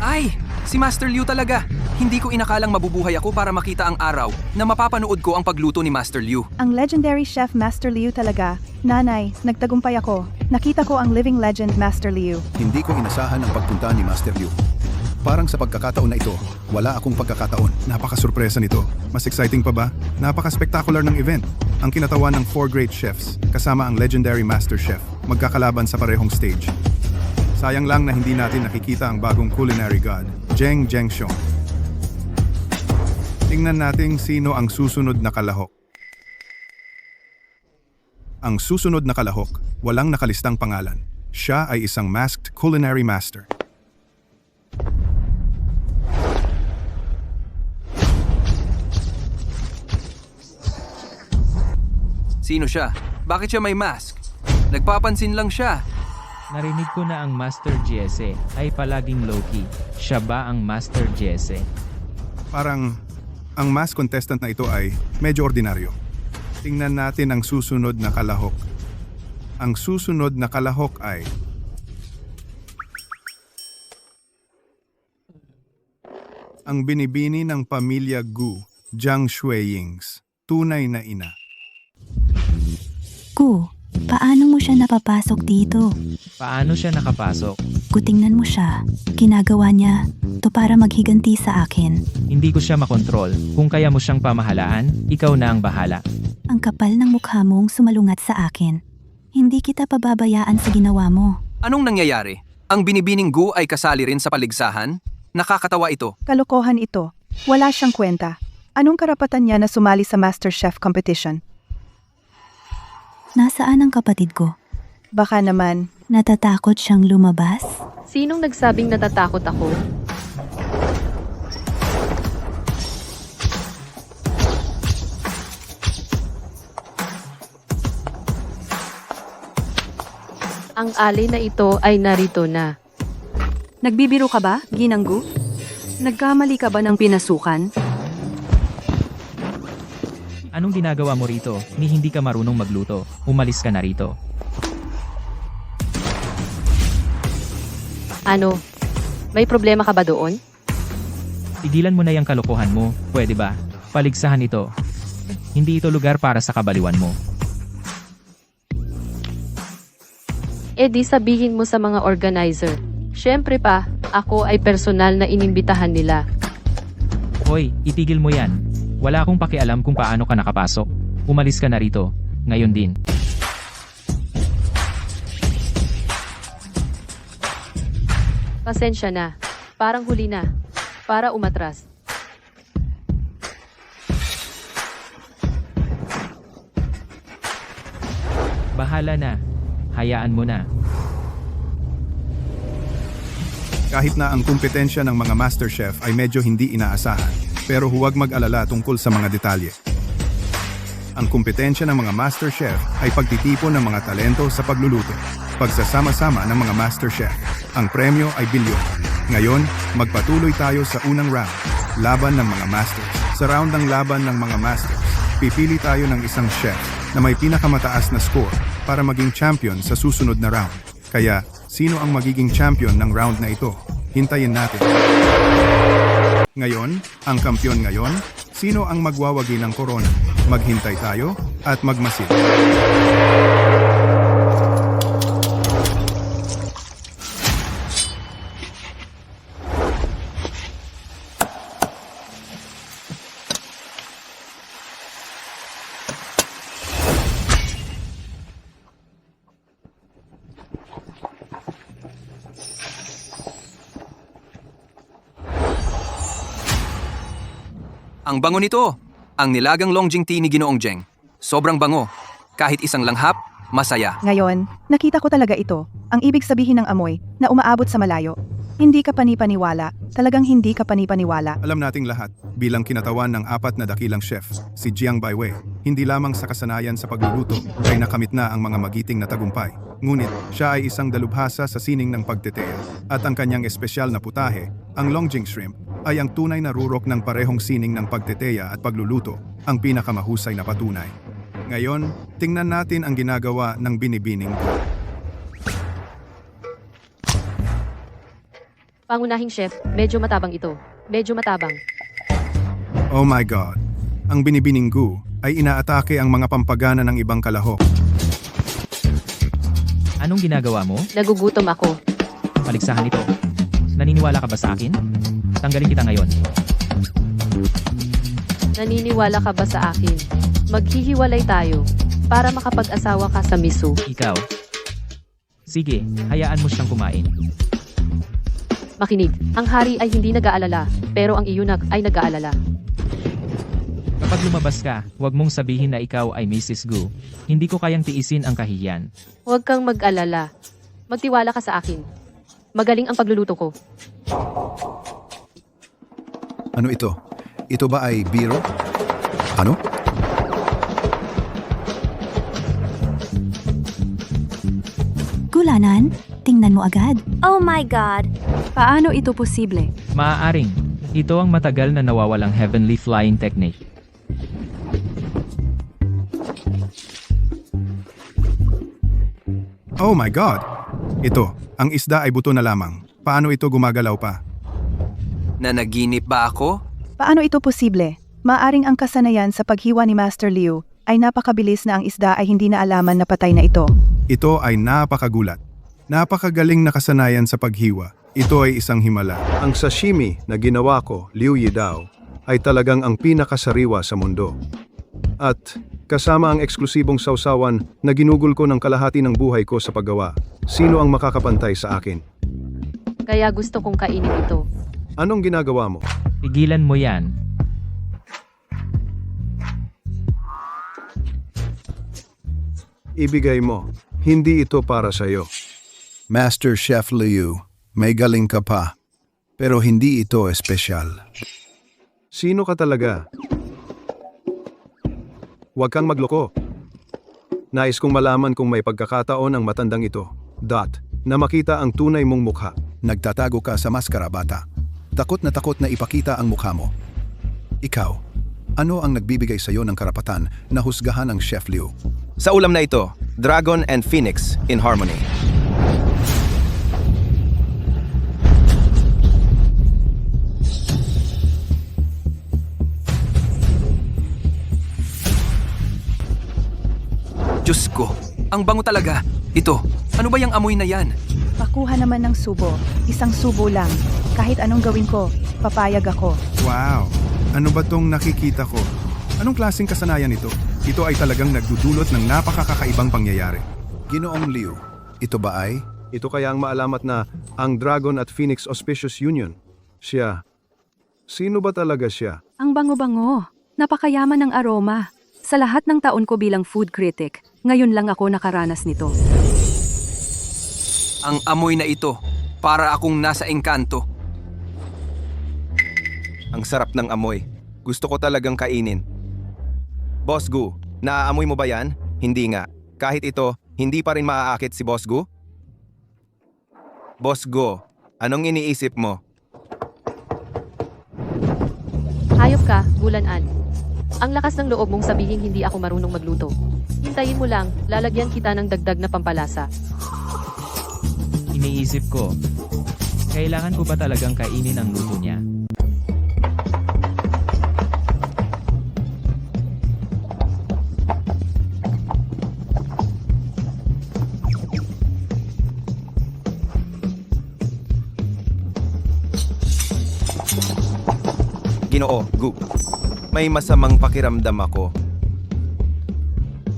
Ay, si Master Liu talaga. Hindi ko inakalang mabubuhay ako para makita ang araw na mapapanood ko ang pagluto ni Master Liu. Ang legendary chef Master Liu talaga. Nanay, nagtagumpay ako. Nakita ko ang living legend Master Liu. Hindi ko inasahan ang pagpunta ni Master Liu. Parang sa pagkakataon na ito, wala akong pagkakataon. Napakasurpresa nito. Mas exciting pa ba? Napaka-spectacular ng event. Ang kinatawan ng 4 great chefs, kasama ang legendary master chef, magkakalaban sa parehong stage. Sayang lang na hindi natin nakikita ang bagong culinary god, Zheng Zhengxiong. Tingnan natin sino ang susunod na kalahok. Ang susunod na kalahok, walang nakalistang pangalan. Siya ay isang masked culinary master. Sino siya? Bakit siya may mask? Nagpapansin lang siya. Narinig ko na ang Master Jesse ay palaging low-key. Siya ba ang Master Jesse? Parang ang mask contestant na ito ay medyo ordinaryo. Tingnan natin ang susunod na kalahok. Ang susunod na kalahok ay ang binibini ng pamilya Gu, Jiang Shuiyings, tunay na ina. Gu, paano mo siya napapasok dito? Paano siya nakapasok? Tingnan mo siya. Ginagawa niya to para maghiganti sa akin. Hindi ko siya makontrol. Kung kaya mo siyang pamahalaan, ikaw na ang bahala. Ang kapal ng mukha mong sumalungat sa akin. Hindi kita pababayaan sa ginawa mo. Anong nangyayari? Ang binibining Gu ay kasali rin sa paligsahan? Nakakatawa ito. Kalokohan ito. Wala siyang kwenta. Anong karapatan niya na sumali sa Master Chef competition? Nasaan ang kapatid ko? Baka naman, Natatakot siyang lumabas? Sinong nagsabing natatakot ako? Ang alay na ito ay narito na. Nagbibiro ka ba, Ginanggu? Nagkamali ka ba ng pinasukan? Anong ginagawa mo rito? Ni hindi ka marunong magluto. Umalis ka na rito. Ano? May problema ka ba doon? Tigilan mo na yung kalokohan mo, pwede ba? Paligsahan ito. Hindi ito lugar para sa kabaliwan mo. E di sabihin mo sa mga organizer. Siyempre pa, ako ay personal na inimbitahan nila. Hoy, itigil mo yan. Wala akong pakialam kung paano ka nakapasok. Umalis ka na rito. Ngayon din. Pasensya na. Parang huli na. Para umatras. Bahala na. Hayaan mo na. Kahit na ang kompetensya ng mga master chef ay medyo hindi inaasahan, pero huwag mag-alala tungkol sa mga detalye. Ang kompetensya ng mga master chef ay pagtitipon ng mga talento sa pagluluto. Pagsasama-sama ng mga master chef, ang premyo ay bilyon. Ngayon, magpatuloy tayo sa unang round, laban ng mga masters. Sa round ng laban ng mga masters, pipili tayo ng isang chef na may pinakamataas na score para maging champion sa susunod na round. Kaya, sino ang magiging champion ng round na ito? Hintayin natin. Ngayon, ang kampiyon ngayon, sino ang magwawagi ng korona? Maghintay tayo at magmasid. Ang bango nito! Ang nilagang Longjing tea ni Ginoong Jeng. Sobrang bango. Kahit isang langhap, masaya. Ngayon, nakita ko talaga ito. Ang ibig sabihin ng amoy na umaabot sa malayo. Hindi ka panipaniwala. Talagang hindi ka panipaniwala. Alam nating lahat, bilang kinatawan ng 4 na dakilang chef, si Jiang Baiwei, hindi lamang sa kasanayan sa pagluluto ay nakamit na ang mga magiting na tagumpay. Ngunit, siya ay isang dalubhasa sa sining ng pagtetea. At ang kanyang espesyal na putahe, ang Longjing Shrimp, ay ang tunay na rurok ng parehong sining ng pagtetea at pagluluto, ang pinakamahusay na patunay. Ngayon, tingnan natin ang ginagawa ng binibining Gu. Pangunahing chef, medyo matabang ito. Medyo matabang. Oh my God! Ang binibining Gu ay inaatake ang mga pampagana ng ibang kalahok. Anong ginagawa mo? Nagugutom ako. Paligsahan ito. Naniniwala ka ba sa akin? Tanggalin kita ngayon. Naniniwala ka ba sa akin? Maghihiwalay tayo para makapag-asawa ka sa Misu. Ikaw. Sige, hayaan mo siyang kumain. Makinig, ang hari ay hindi nag-aalala, pero ang iyunak ay nag-aalala. Kapag lumabas ka, huwag mong sabihin na ikaw ay Mrs. Gu. Hindi ko kayang tiisin ang kahihiyan. Huwag kang mag-alala. Magtiwala ka sa akin. Magaling ang pagluluto ko. Ano ito? Ito ba ay biro? Ano? Gulanan, tingnan mo agad. Oh my God! Paano ito posible? Maaaring, ito ang matagal na nawawalang heavenly flying technique. Oh my God! Ito, ang isda ay buto na lamang. Paano ito gumagalaw pa? Nanaginip ba ako? Paano ito posible? Maaring ang kasanayan sa paghiwa ni Master Liu ay napakabilis na ang isda ay hindi na alaman na patay na ito. Ito ay napakagulat. Napakagaling na kasanayan sa paghiwa. Ito ay isang himala. Ang sashimi na ginawa ko, Liu Yidao, ay talagang ang pinakasariwa sa mundo. At kasama ang eksklusibong sausawan na ginugol ko ng kalahati ng buhay ko sa paggawa. Sino ang makakapantay sa akin? Kaya gusto kong kainin ito. Anong ginagawa mo? Pigilan mo yan. Ibigay mo. Hindi ito para sa'yo. Master Chef Liu, may galing ka pa. Pero hindi ito espesyal. Sino ka talaga? Huwag kang magloko. Nais kong malaman kung may pagkakataon ang matandang ito, na makita ang tunay mong mukha. Nagtatago ka sa maskara, bata. Takot na ipakita ang mukha mo. Ikaw, ano ang nagbibigay sa iyo ng karapatan na husgahan ang Chef Liu? Sa ulam na ito, Dragon and Phoenix in harmony. Diyos ko, ang bango talaga. Ito, ano ba yung amoy na yan? Pakuha naman ng subo. Isang subo lang. Kahit anong gawin ko, papayag ako. Wow! Ano ba tong nakikita ko? Anong klaseng kasanayan ito? Ito ay talagang nagdudulot ng napakakakaibang pangyayari. Ginoong Liu, ito ba ay? Ito kaya ang maalamat na ang Dragon at Phoenix Auspicious Union. Siya. Sino ba talaga siya? Ang bango-bango. Napakayaman ng aroma. Sa lahat ng taon ko bilang food critic, ngayon lang ako nakaranas nito. Ang amoy na ito, para akong nasa engkanto. Ang sarap ng amoy. Gusto ko talagang kainin. Boss Gu, naaamoy mo ba yan? Hindi nga. Kahit ito, hindi pa rin maaakit si Boss Gu? Boss Gu, anong iniisip mo? Hayop ka, Gulanan. Ang lakas ng loob mong sabihin hindi ako marunong magluto. Hintayin mo lang, lalagyan kita ng dagdag na pampalasa. Iniisip ko, kailangan ko ba talagang kainin ang luto niya? Ginoo, Gu, may masamang pakiramdam ako.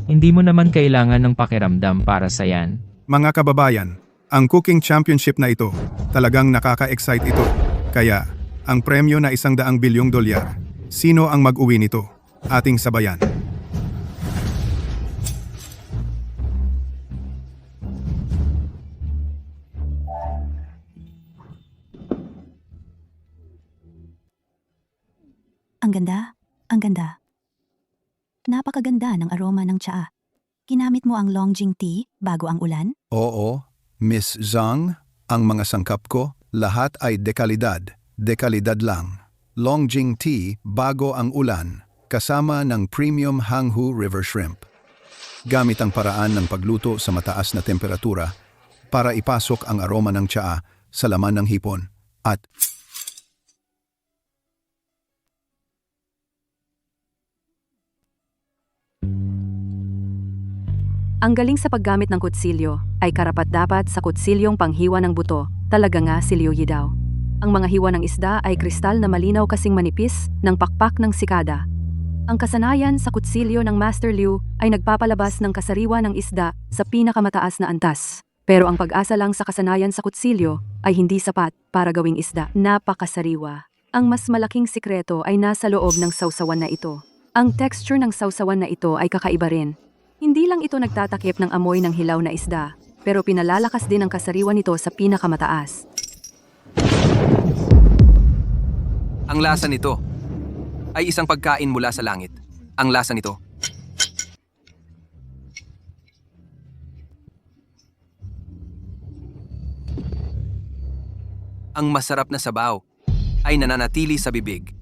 Hindi mo naman kailangan ng pakiramdam para sa yan. Mga kababayan, ang cooking championship na ito, talagang nakaka-excite ito. Kaya, ang premyo na $100 bilyong, Sino ang mag-uwi nito? Ating sabayan. Ang ganda, ang ganda. Napakaganda ng aroma ng tsaa. Ginamit mo ang Longjing tea bago ang ulan? Oo, Miss Zhang, ang mga sangkap ko, lahat ay dekalidad. Dekalidad lang. Longjing tea bago ang ulan, kasama ng premium Hanghu River Shrimp. Gamit ang paraan ng pagluto sa mataas na temperatura para ipasok ang aroma ng tsaa sa laman ng hipon at Ang galing sa paggamit ng kutsilyo ay karapat-dapat sa kutsilyong panghiwa ng buto. Talaga nga si Liu Yi daw. Ang mga hiwa ng isda ay kristal na malinaw kasing manipis ng pakpak ng sikada. Ang kasanayan sa kutsilyo ng Master Liu ay nagpapalabas ng kasariwa ng isda sa pinakamataas na antas. Pero ang pag-asa lang sa kasanayan sa kutsilyo ay hindi sapat para gawing isda. Napakasariwa. Ang mas malaking sikreto ay nasa loob ng sausawan na ito. Ang texture ng sausawan na ito ay kakaiba rin. Hindi lang ito nagtatakip ng amoy ng hilaw na isda, pero pinalalakas din ang kasariwa nito sa pinakamataas. Ang lasa nito ay isang pagkain mula sa langit. Ang lasa nito. Ang masarap na sabaw ay nananatili sa bibig.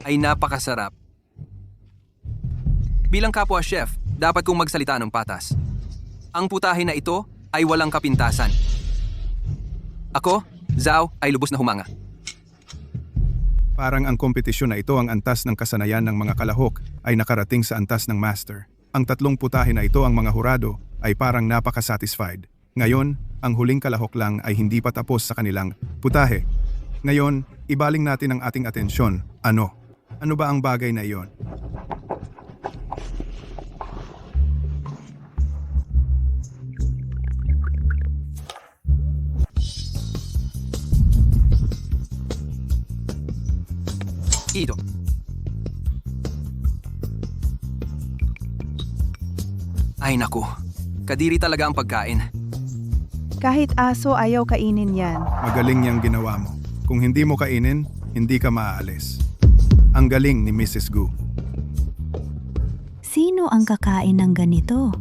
Ay napakasarap. Bilang kapwa chef, dapat kong magsalita ng patas. Ang putahe na ito ay walang kapintasan. Ako, Zhao, ay lubos na humanga. parang ang kompetisyon na ito ang antas ng kasanayan ng mga kalahok ay nakarating sa antas ng master. Ang tatlong putahe na ito ang mga hurado ay parang napaka-satisfied. Ngayon, ang huling kalahok lang ay hindi pa tapos sa kanilang putahe. Ngayon, ibaling natin ang ating atensyon. Ano? Ano ba ang bagay na iyon? Ito. Ay naku, kadiri talaga ang pagkain. Kahit aso ayaw kainin yan. Magaling niyang ginawa mo. Kung hindi mo kainin, hindi ka maaalis. Ang galing ni Mrs. Gu. Sino ang kakain ng ganito?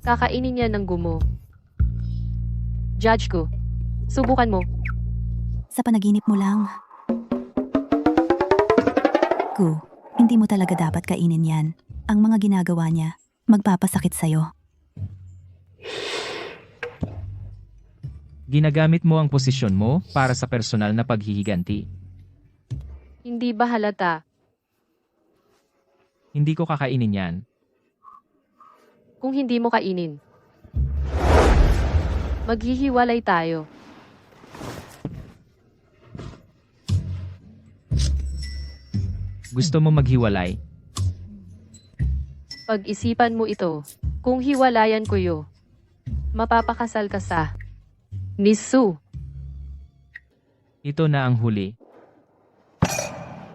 Kakainin niya ng gumo. Judge ko. Subukan mo. Sa panaginip mo lang. Gu, hindi mo talaga dapat kainin yan. Ang mga ginagawa niya, magpapasakit sa'yo. Ginagamit mo ang posisyon mo para sa personal na paghihiganti. Hindi ba halata? Hindi ko kakainin yan. Kung hindi mo kainin. Maghihiwalay tayo. Gusto mo maghiwalay? Pag-isipan mo ito. Kung hiwalayan ko yo, mapapakasal ka sa Nisu. Ito na ang huli.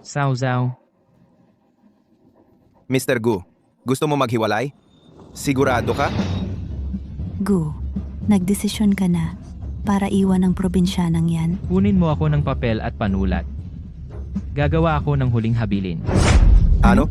Sausaw. Mr. Gu, gusto mo maghiwalay? Sigurado ka? Gu, nagdesisyon ka na para iwan ang probinsyanang yan. Kunin mo ako ng papel at panulat. Gagawa ako ng huling habilin. Ano?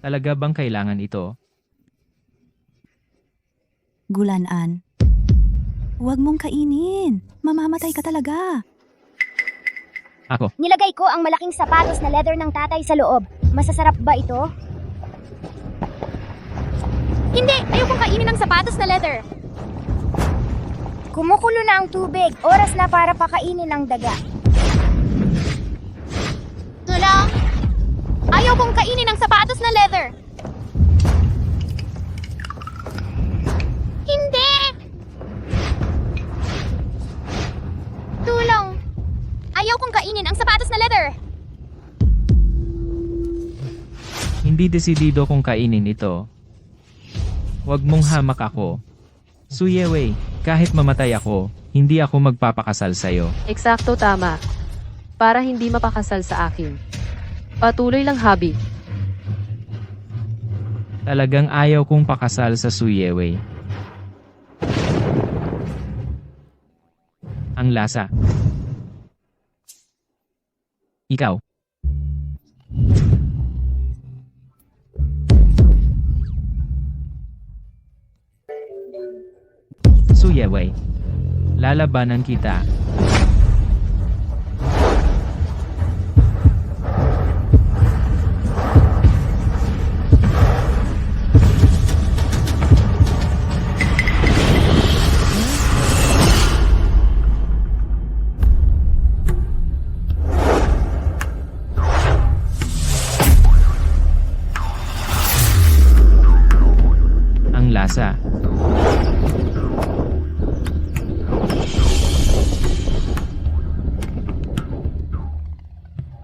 Talaga bang kailangan ito? Gulanan. Huwag mong kainin. Mamamatay ka talaga. Ako. Nilagay ko ang malaking sapatos na leather ng tatay sa loob. Masasarap ba ito? Hindi! Ayokong kainin ang sapatos na leather. Kumukulo na ang tubig. Oras na para pakainin ang daga. Tulong! Ayaw Ayaw kong kainin ang sapatos na leather! Hindi! Tulong! Ayaw kong kainin ang sapatos na leather! Hindi desidido kung kainin ito. Huwag mong hamak ako. Suyewei, kahit mamatay ako, hindi ako magpapakasal sa'yo. Eksakto tama. Para hindi mapakasal sa akin. Patuloy lang, Habi. Talagang ayaw kong pakasal sa Suyewei. Ang lasa. Ikaw. Suyewei. Lalabanan kita. Ang lasa.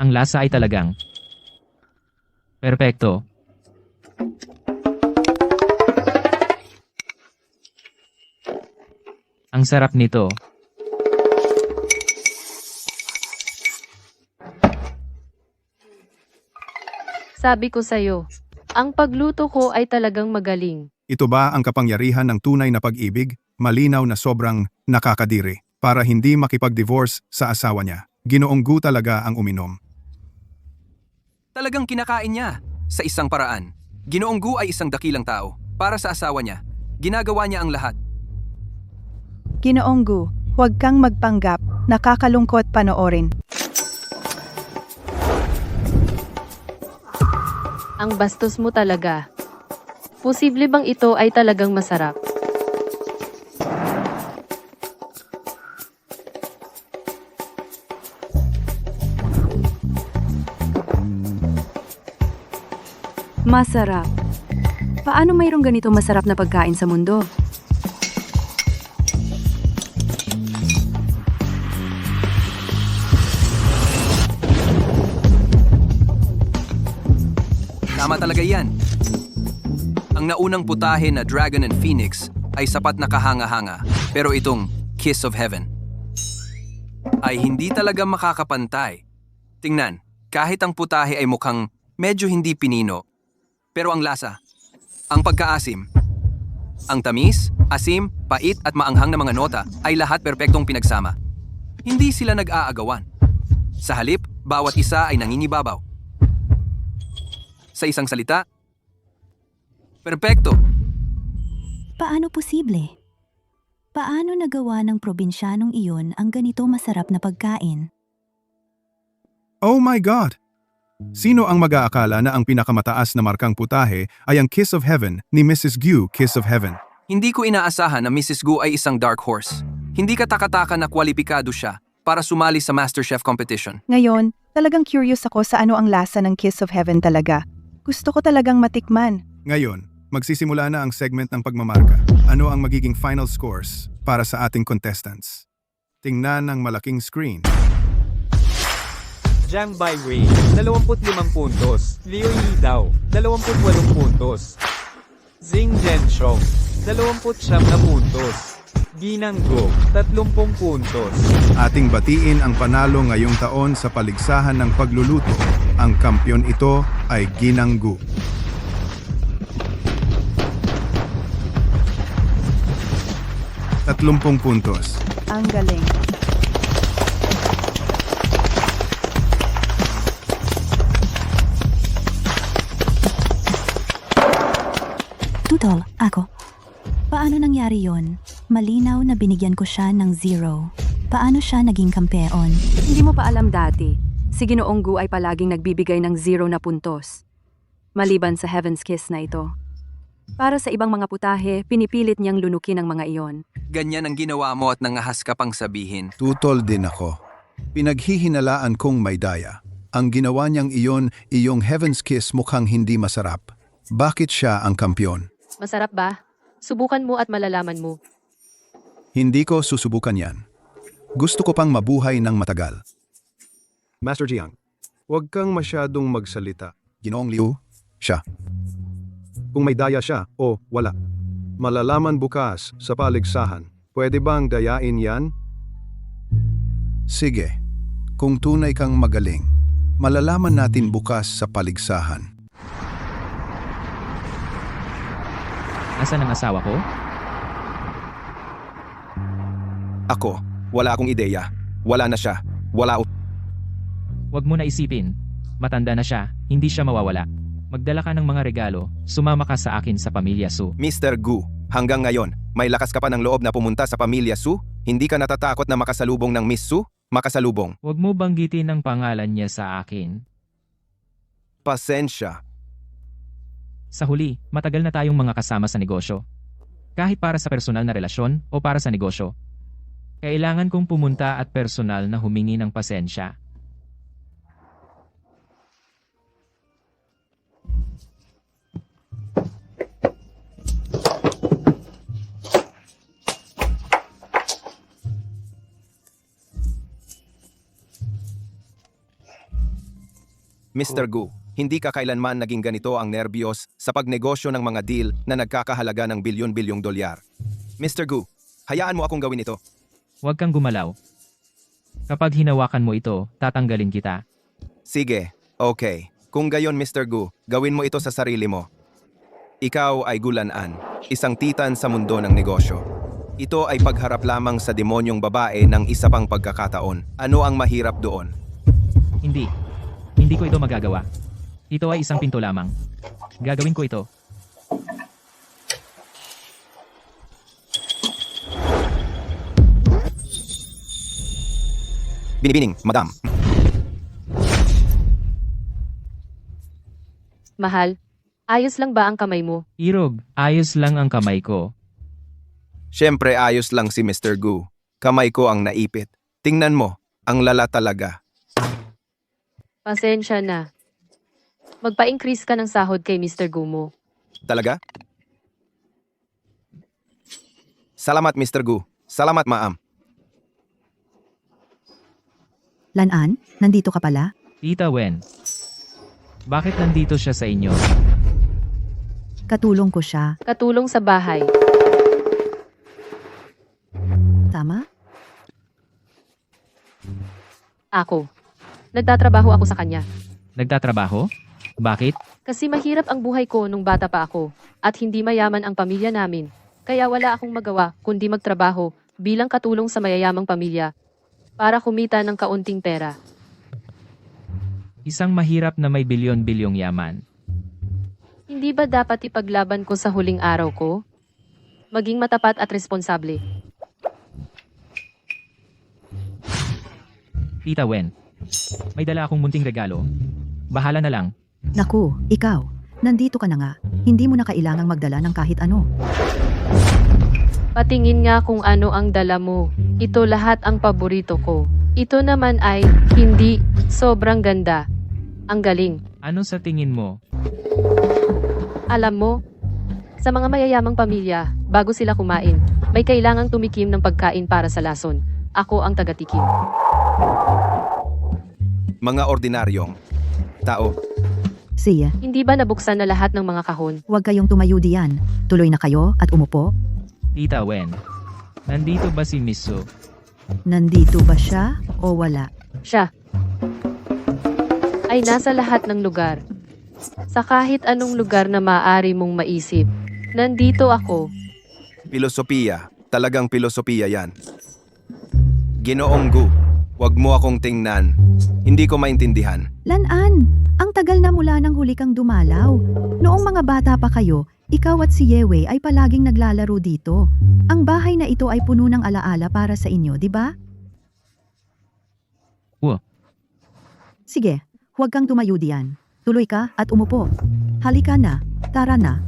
Ang lasa ay talagang perpekto. Ang sarap nito. Sabi ko sa'yo, ang pagluto ko ay talagang magaling. Ito ba ang kapangyarihan ng tunay na pag-ibig? Malinaw na sobrang nakakadiri para hindi makipag-divorce sa asawa niya. Ginoong Gu talaga ang uminom. Talagang kinakain niya. Sa isang paraan. Ginoong Gu ay isang dakilang tao. Para sa asawa niya, ginagawa niya ang lahat. Ginoong Gu, huwag kang magpanggap, nakakalungkot panoorin. Ang bastos mo talaga. Posible bang ito ay talagang masarap? Masarap. Paano mayroong ganito masarap na pagkain sa mundo? Tama talaga yan. Ang naunang putahe na Dragon and Phoenix ay sapat na kahanga-hanga. Pero itong Kiss of Heaven ay hindi talaga makakapantay. Tingnan, kahit ang putahe ay mukhang medyo hindi pinino, pero ang lasa, ang pagkaasim, ang tamis, asim, pait at maanghang na mga nota ay lahat perpektong pinagsama. Hindi sila nag-aagawan. Sa halip, bawat isa ay nangingibabaw. Sa isang salita, perpekto. Paano posible? Paano nagawa ng probinsyanong iyon ang ganito masarap na pagkain? Oh my God! Sino ang mag-aakala na ang pinakamataas na markang putahe ay ang Kiss of Heaven ni Mrs. Gu Kiss of Heaven? Hindi ko inaasahan na Mrs. Gu ay isang dark horse. Hindi katakataka na kwalipikado siya para sumali sa MasterChef competition. Ngayon, talagang curious ako sa ano ang lasa ng Kiss of Heaven talaga. Gusto ko talagang matikman. Ngayon, magsisimula na ang segment ng pagmamarka. Ano ang magiging final scores para sa ating contestants? Tingnan ang malaking screen. Jiang Baiwei, 25 puntos. Liu Yidao, 28 puntos. Xing Zhenxiong, 29 na puntos. Ginang Gu, 30 puntos. Ating batiin ang panalo ngayong taon sa paligsahan ng pagluluto. Ang kampyon ito ay Ginang Gu. Tatlumpung puntos. Ang galing. Tutol, ako. Paano nangyari yon? Malinaw na binigyan ko siya ng 0. Paano siya naging kampeon? Hindi mo pa alam dati, si Ginoong Gu ay palaging nagbibigay ng 0 na puntos. Maliban sa Heaven's Kiss na ito. Para sa ibang mga putahe, pinipilit niyang lunukin ang mga iyon. Ganyan ang ginawa mo at nangahas ka pang sabihin. Tutol din ako. Pinaghihinalaan kong may daya. Ang ginawa niyang iyong Heaven's Kiss mukhang hindi masarap. Bakit siya ang kampyon? Masarap ba? Subukan mo at malalaman mo. Hindi ko susubukan yan. Gusto ko pang mabuhay ng matagal. Master Jiang, huwag kang masyadong magsalita. Ginoong Liu, siya. Kung may daya siya o wala. Malalaman bukas sa paligsahan. Pwede bang dayain yan? Sige, kung tunay kang magaling, malalaman natin bukas sa paligsahan. Asan ang asawa ko? Ako, wala akong ideya. Wala na siya. Huwag mo na isipin. Matanda na siya, hindi siya mawawala. Magdala ka ng mga regalo, sumama ka sa akin sa Pamilya Su. Mr. Gu, hanggang ngayon, may lakas ka pa ng loob na pumunta sa Pamilya Su? Hindi ka natatakot na makasalubong ng Miss Su? Makasalubong. Huwag mo banggitin ang pangalan niya sa akin. Pasensya. Sa huli, matagal na tayong mga kasama sa negosyo. Kahit para sa personal na relasyon o para sa negosyo. Kailangan kong pumunta at personal na humingi ng pasensya. Mr. Gu, hindi ka kailanman naging ganito ang nerbiyos sa pagnegosyo ng mga deal na nagkakahalaga ng bilyon-bilyong dolyar. Mr. Gu, hayaan mo akong gawin ito. Huwag kang gumalaw. Kapag hinawakan mo ito, tatanggalin kita. Sige, okay. Kung gayon Mr. Gu, gawin mo ito sa sarili mo. Ikaw ay Gulan-an, isang titan sa mundo ng negosyo. Ito ay pagharap lamang sa demonyong babae ng isa pang pagkakataon. Ano ang mahirap doon? Hindi. Hindi ko ito magagawa. Ito ay isang pinto lamang. Gagawin ko ito. Binibining, madam. Mahal, ayos lang ba ang kamay mo? Irog, ayos lang ang kamay ko. Siyempre ayos lang si Mr. Gu. Kamay ko ang naipit. Tingnan mo, ang lala talaga. Pasensya na. Magpa-increase ka ng sahod kay Mr. Gumo. Talaga? Salamat Mr. Gu. Salamat ma'am. Lan-an, nandito ka pala? Tita Wen. Bakit nandito siya sa inyo? Katulong ko siya. Katulong sa bahay. Tama? Ako. Nagtatrabaho ako sa kanya. Nagtatrabaho? Bakit? Kasi mahirap ang buhay ko nung bata pa ako. At hindi mayaman ang pamilya namin. Kaya wala akong magawa kundi magtrabaho bilang katulong sa mayayamang pamilya. Para kumita ng kaunting pera. Isang mahirap na may bilyon-bilyong yaman. Hindi ba dapat ipaglaban ko sa huling araw ko? Maging matapat at responsable. Tita Wen. May dala akong munting regalo. Bahala na lang. Naku, ikaw. Nandito ka na nga. Hindi mo na kailangang magdala ng kahit ano. Patingin nga kung ano ang dala mo. Ito lahat ang paborito ko. Ito naman ay, hindi, sobrang ganda. Ang galing. Ano sa tingin mo? Alam mo, sa mga mayayamang pamilya, bago sila kumain, may kailangang tumikim ng pagkain para sa lason. Ako ang tagatikim. Mga ordinaryong tao. Siya, Hindi ba nabuksan na lahat ng mga kahon? huwag kayong tumayo diyan. Tuloy na kayo at umupo. Tita Wen. Nandito ba si Miss Su? Nandito ba siya o wala? Siya ay nasa lahat ng lugar. Sa kahit anong lugar na maaari mong maisip. Nandito ako. Pilosopiya. Talagang pilosopiya yan. Ginoong Gu, wag mo akong tingnan. Hindi ko maintindihan. Lan-an, ang tagal na mula nang huli kang dumalaw. Noong mga bata pa kayo, ikaw at si Yewe ay palaging naglalaro dito. Ang bahay na ito ay puno ng alaala para sa inyo, di ba? Sige, huwag kang tumayo diyan. Tuloy ka at umupo. Halika na, tara na.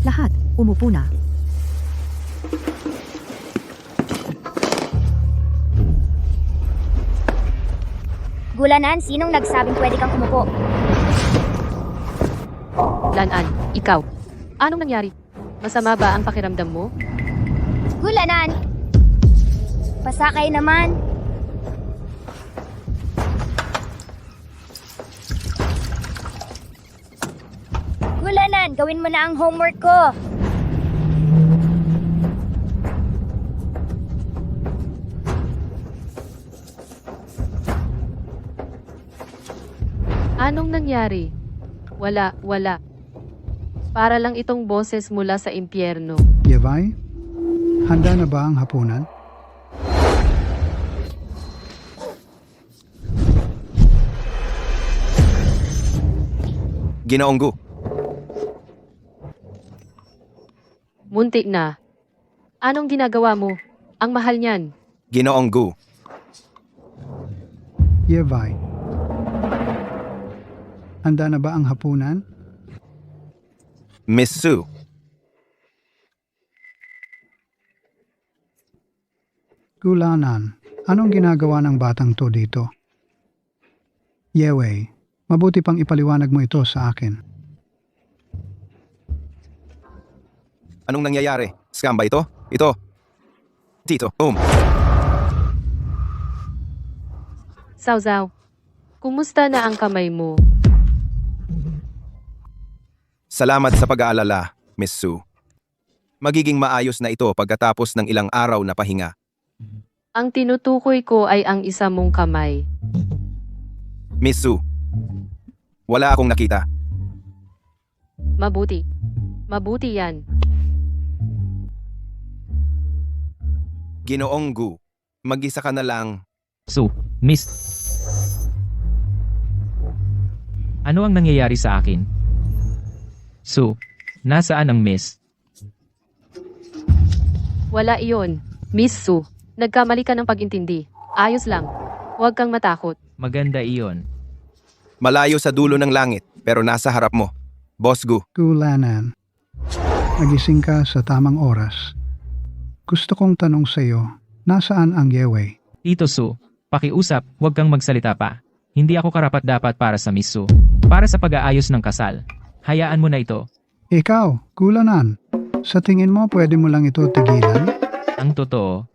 Lahat, Umupo na. Gulanan, sinong nagsabing pwede kang umupo? Lanan, ikaw. Anong nangyari? Masama ba ang pakiramdam mo? Gulanan! Pasakay naman. Gulanan, gawin mo na ang homework ko. Anong nangyari? Wala. Para lang itong boses mula sa impyerno. Yevay, handa na ba ang hapunan? Ginoong Gu, Muntik na. Anong ginagawa mo? Ang mahal niyan. Ginoong Gu, Yevay, handa na ba ang hapunan? Miss Su, Gulanan, anong ginagawa ng batang to dito? Yeway, mabuti pang ipaliwanag mo ito sa akin. anong nangyayari? Scam ba ito? Ito. Dito, Sausaw. Kumusta na ang kamay mo? Salamat sa pag-aalala, Miss Su. Magiging maayos na ito pagkatapos ng ilang araw na pahinga. Ang tinutukoy ko ay ang isa mong kamay. Miss Su, wala akong nakita. Mabuti. Mabuti yan. Ginoong Gu, mag-isa ka na lang. So, Miss. Ano ang nangyayari sa akin? So, nasaan ang Miss? Wala iyon. Miss Su, nagkamali ka ng pag-intindi. Ayos lang. Huwag kang matakot. Maganda iyon. Malayo sa dulo ng langit, pero nasa harap mo. Boss Gu, Gulanan, nagising ka sa tamang oras. Gusto kong tanong sa iyo, nasaan ang Yeway? Tito Su, pakiusap, huwag kang magsalita pa. Hindi ako karapat-dapat para sa Miss Su. Para sa pag-aayos ng kasal. Hayaan mo na ito. Ikaw, Gulanan, sa tingin mo pwede mo lang ito tigilan? Ang totoo,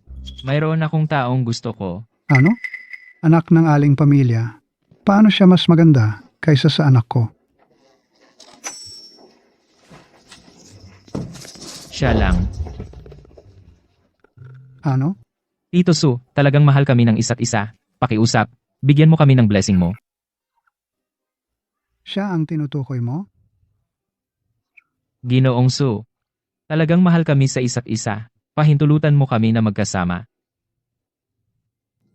mayroon akong taong gusto ko. Ano? Anak ng aling pamilya. Paano siya mas maganda kaysa sa anak ko? Siya lang. Ano? Tito Su, talagang mahal kami ng isa't isa. Pakiusap, bigyan mo kami ng blessing mo. Siya ang tinutukoy mo? Ginoong Su, talagang mahal kami sa isa't isa. Pahintulutan mo kami na magkasama.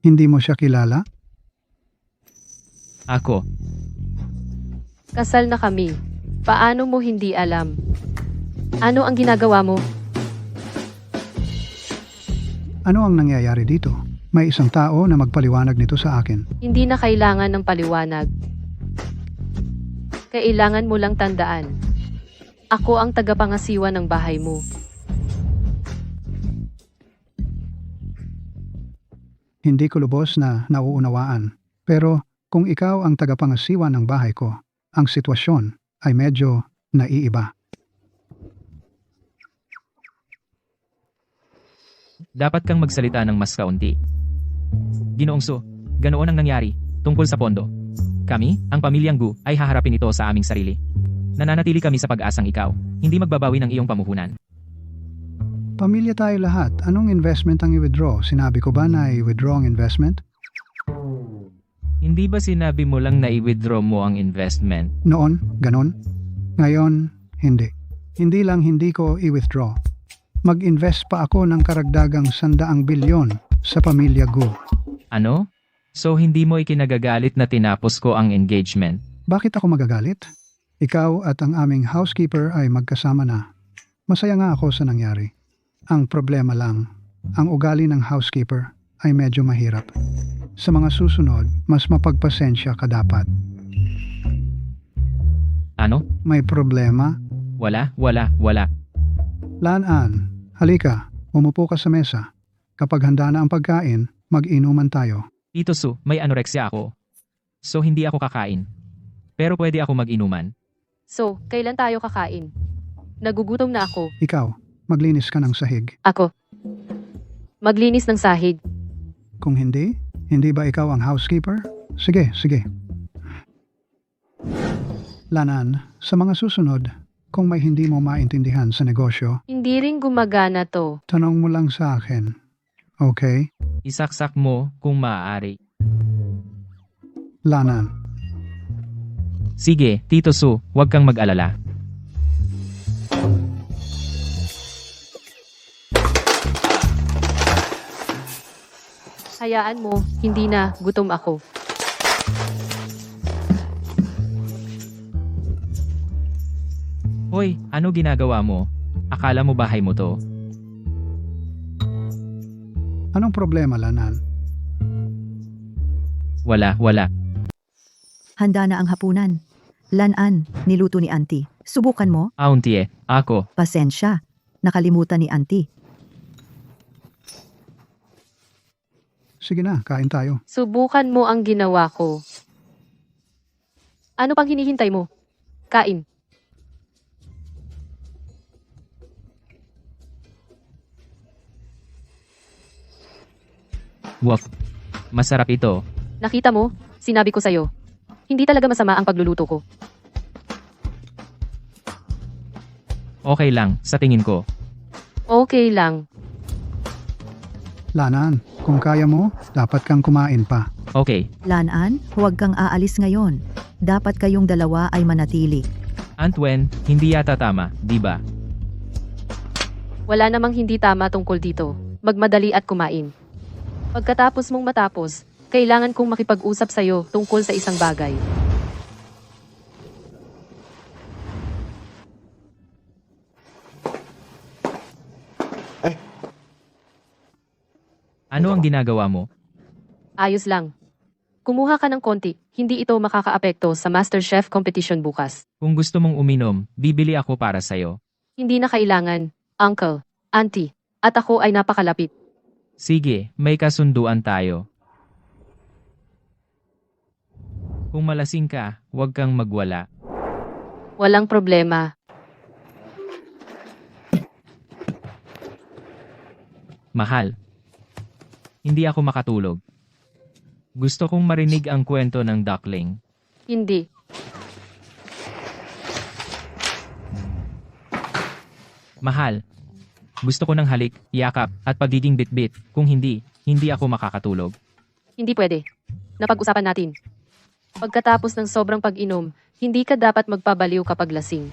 Hindi mo siya kilala? Ako, Kasal na kami. Paano mo hindi alam? Ano ang ginagawa mo? Ano ang nangyayari dito? May isang tao na magpaliwanag nito sa akin. Hindi na kailangan ng paliwanag. Kailangan mo lang tandaan. Ako ang tagapangasiwa ng bahay mo. Hindi ko lubos na nauunawaan. Pero kung ikaw ang tagapangasiwa ng bahay ko, ang sitwasyon ay medyo naiiba. dapat kang magsalita ng mas kaunti. Ginoong Su, ganoon ang nangyari tungkol sa pondo. Kami, ang pamilyang Gu, ay haharapin ito sa aming sarili. Nananatili kami sa pag-asang ikaw, hindi magbabawi ng iyong pamuhunan. Pamilya tayo lahat. Anong investment ang i-withdraw? Sinabi ko ba na i-withdraw ang investment? Hindi ba sinabi mo lang na i-withdraw mo ang investment? Noon, ganon. Ngayon, hindi. Hindi lang hindi ko i-withdraw. Mag-invest pa ako ng karagdagang 100 bilyon sa pamilya Gu. Ano? So hindi mo ikinagagalit na tinapos ko ang engagement? Bakit ako magagalit? Ikaw at ang aming housekeeper ay magkasama na. Masaya nga ako sa nangyari. Ang problema lang, ang ugali ng housekeeper ay medyo mahirap. Sa mga susunod, mas mapagpasensya ka dapat. Ano? May problema? Wala. Lan-an, halika, umupo ka sa mesa. Kapag handa na ang pagkain, mag-inuman tayo. Tito Su, may anorexia ako. So hindi ako kakain. Pero pwede ako mag-inuman. So, kailan tayo kakain? Nagugutom na ako. Ikaw, maglinis ka ng sahig. Ako. Maglinis ng sahig. Kung hindi, hindi ba ikaw ang housekeeper? Sige, sige. Lanan, sa mga susunod, kung may hindi mo maintindihan sa negosyo, Hindi rin gumagana to. tanong mo lang sa akin. Okay? Isaksak mo kung maaari. Lanan, Sige, Tito Su, huwag kang mag-alala. Hayaan mo, hindi na, gutom ako. Hoy, ano ginagawa mo? Akala mo bahay mo to? anong problema, Lanan? Wala. Handa na ang hapunan. Lanan, niluto ni Auntie. Subukan mo? Auntie, ako. Pasensya. Nakalimutan ni Auntie. Sige na, kain tayo. Subukan mo ang ginawa ko. Ano pang hinihintay mo? Kain. Woof. Masarap ito. Nakita mo? Sinabi ko sa'yo. Hindi talaga masama ang pagluluto ko. Okay lang, sa tingin ko. Okay lang. Lanan, kung kaya mo, dapat kang kumain pa. Okay. Lanan, huwag kang aalis ngayon. Dapat kayong dalawa ay manatili. Antwen, hindi yata tama, di ba? Wala namang hindi tama tungkol dito. Magmadali at kumain. Pagkatapos mong matapos, kailangan kong makipag-usap sa'yo tungkol sa isang bagay. Ano ang ginagawa mo? Ayos lang. Kumuha ka ng konti, hindi ito makakaapekto sa MasterChef competition bukas. Kung gusto mong uminom, bibili ako para sa'yo. Hindi na kailangan, uncle, auntie, at ako ay napakalapit. Sige, may kasunduan tayo. Kung malasing ka, huwag kang magwala. Walang problema. Mahal. Hindi ako makatulog. Gusto kong marinig ang kwento ng duckling. Hindi. Mahal. Gusto ko ng halik, yakap, at pagiging bitbit. Kung hindi, hindi ako makakatulog. Hindi pwede. Napag-usapan natin. Pagkatapos ng sobrang pag-inom, hindi ka dapat magpabaliw kapag lasing.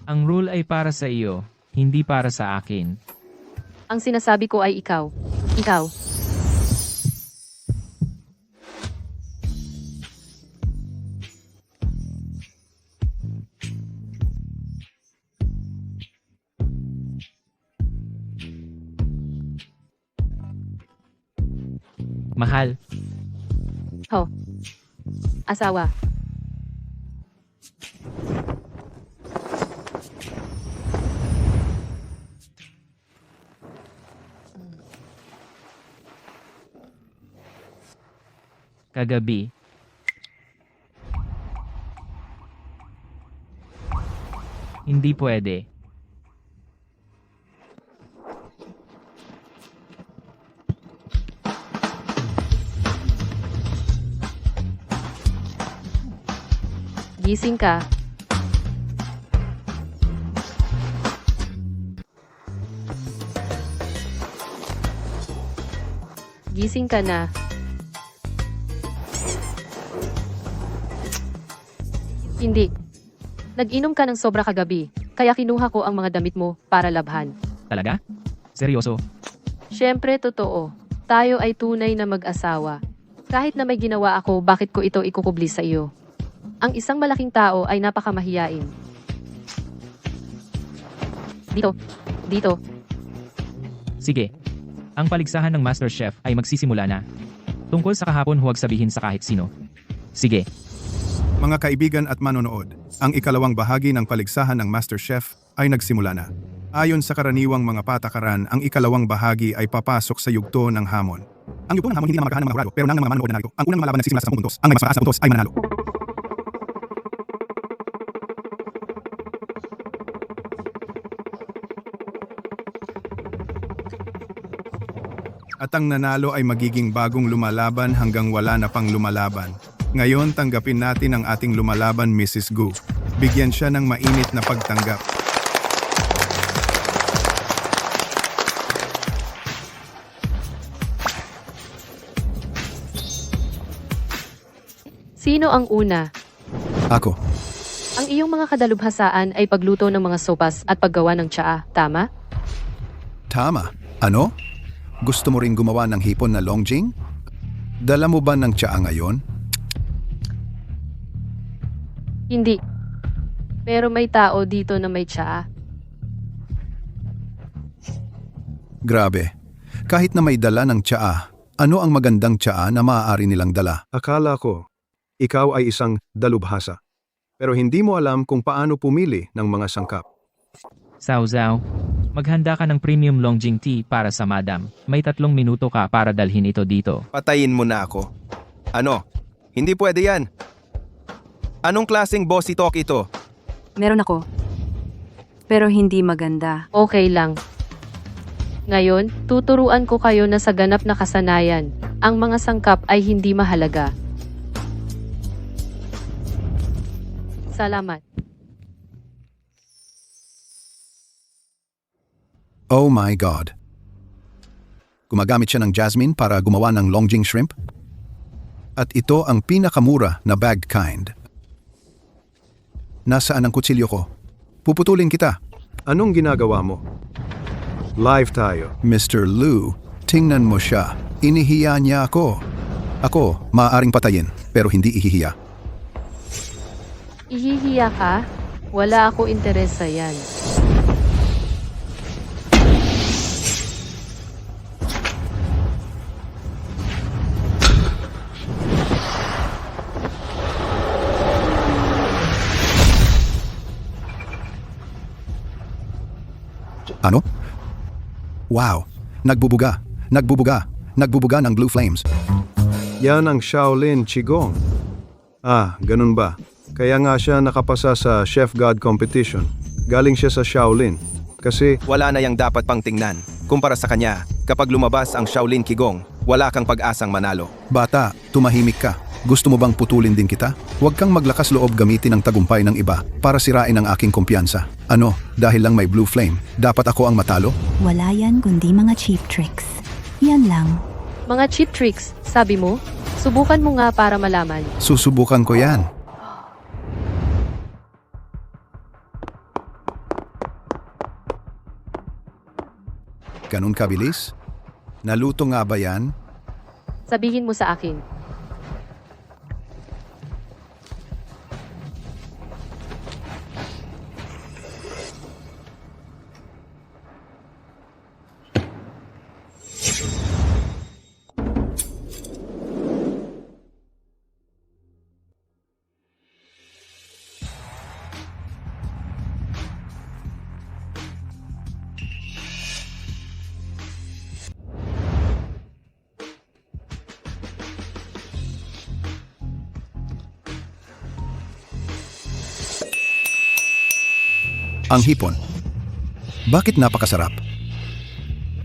Ang rule ay para sa iyo, hindi para sa akin. Ang sinasabi ko ay ikaw. Ikaw. Mahal. Ho. Asawa. Kagabi. Hindi pwede. Gising ka. Gising ka na. Hindi. Nag-inom ka ng sobra kagabi, kaya kinuha ko ang mga damit mo para labhan. Talaga? Seryoso? Siyempre, totoo. Tayo ay tunay na mag-asawa. Kahit na may ginawa ako, bakit ko ito ikukubli sa iyo? Ang isang malaking tao ay napakamahiyain. Dito. Dito. Sige. Ang paligsahan ng MasterChef ay magsisimula na. Tungkol sa kahapon, huwag sabihin sa kahit sino. Sige. Mga kaibigan at manonood, ang ikalawang bahagi ng paligsahan ng MasterChef ay nagsimula na. Ayon sa karaniwang mga patakaran, ang ikalawang bahagi ay papasok sa yugto ng hamon. Ang yugto ng hamon hindi na mamagahan ng mga hurado, pero ng mga manonood na narito. Ang unang mga laban nagsisimula sa 10 puntos. Ang may mas mataas na puntos ay mananalo. At ang nanalo ay magiging bagong lumalaban hanggang wala na pang lumalaban. Ngayon, tanggapin natin ang ating lumalaban, Mrs. Gu. Bigyan siya ng mainit na pagtanggap. Sino ang una? Ako. Ang iyong mga kadalubhasaan ay pagluto ng mga sopas at paggawa ng tsaa, tama? Tama. Ano? Gusto mo ring gumawa ng hipon na longjing? Dala mo ba ng tsaa ngayon? Hindi. Pero may tao dito na may tsaa. Grabe. Kahit na may dala ng tsaa, ano ang magandang tsaa na maaari nilang dala? Akala ko, ikaw ay isang dalubhasa. Pero hindi mo alam kung paano pumili ng mga sangkap. Sausaw, maghanda ka ng premium longjing tea para sa madam. May 3 minuto ka para dalhin ito dito. Patayin mo na ako. Ano? Hindi pwede yan. Anong klaseng bossy talk ito? Meron ako. Pero hindi maganda. Okay lang. Ngayon, tuturuan ko kayo na sa ganap na kasanayan, ang mga sangkap ay hindi mahalaga. Salamat. Oh my God. Gumagamit siya ng jasmine para gumawa ng longjing shrimp? At ito ang pinakamura na bag kind. Nasaan ang kutsilyo ko? Puputulin kita. Anong ginagawa mo? Live tayo. Mr. Liu, tingnan mo siya. Inihiya niya ako. Ako, maaaring patayin, pero hindi ihihiya. Ihihiya ka? Wala ako interes sa yan. Ano? Wow, nagbubuga, nagbubuga, nagbubuga ng blue flames. Yan ang Shaolin Qigong. Ah, ganun ba? Kaya nga siya nakapasa sa Chef God competition. Galing siya sa Shaolin. Kasi Wala na yang dapat pang tingnan. Kumpara sa kanya, kapag lumabas ang Shaolin Qigong, wala kang pag-asang manalo. Bata, tumahimik ka. Gusto mo bang putulin din kita? Huwag kang maglakas loob gamitin ang tagumpay ng iba para sirain ang aking kumpiyansa. Ano, dahil lang may blue flame, dapat ako ang matalo? Wala yan kundi mga cheap tricks. Yan lang. Mga cheap tricks, sabi mo? Subukan mo nga para malaman. Susubukan ko yan. Ganun kabilis? Naluto nga ba yan? Sabihin mo sa akin. Ang hipon. Bakit napakasarap?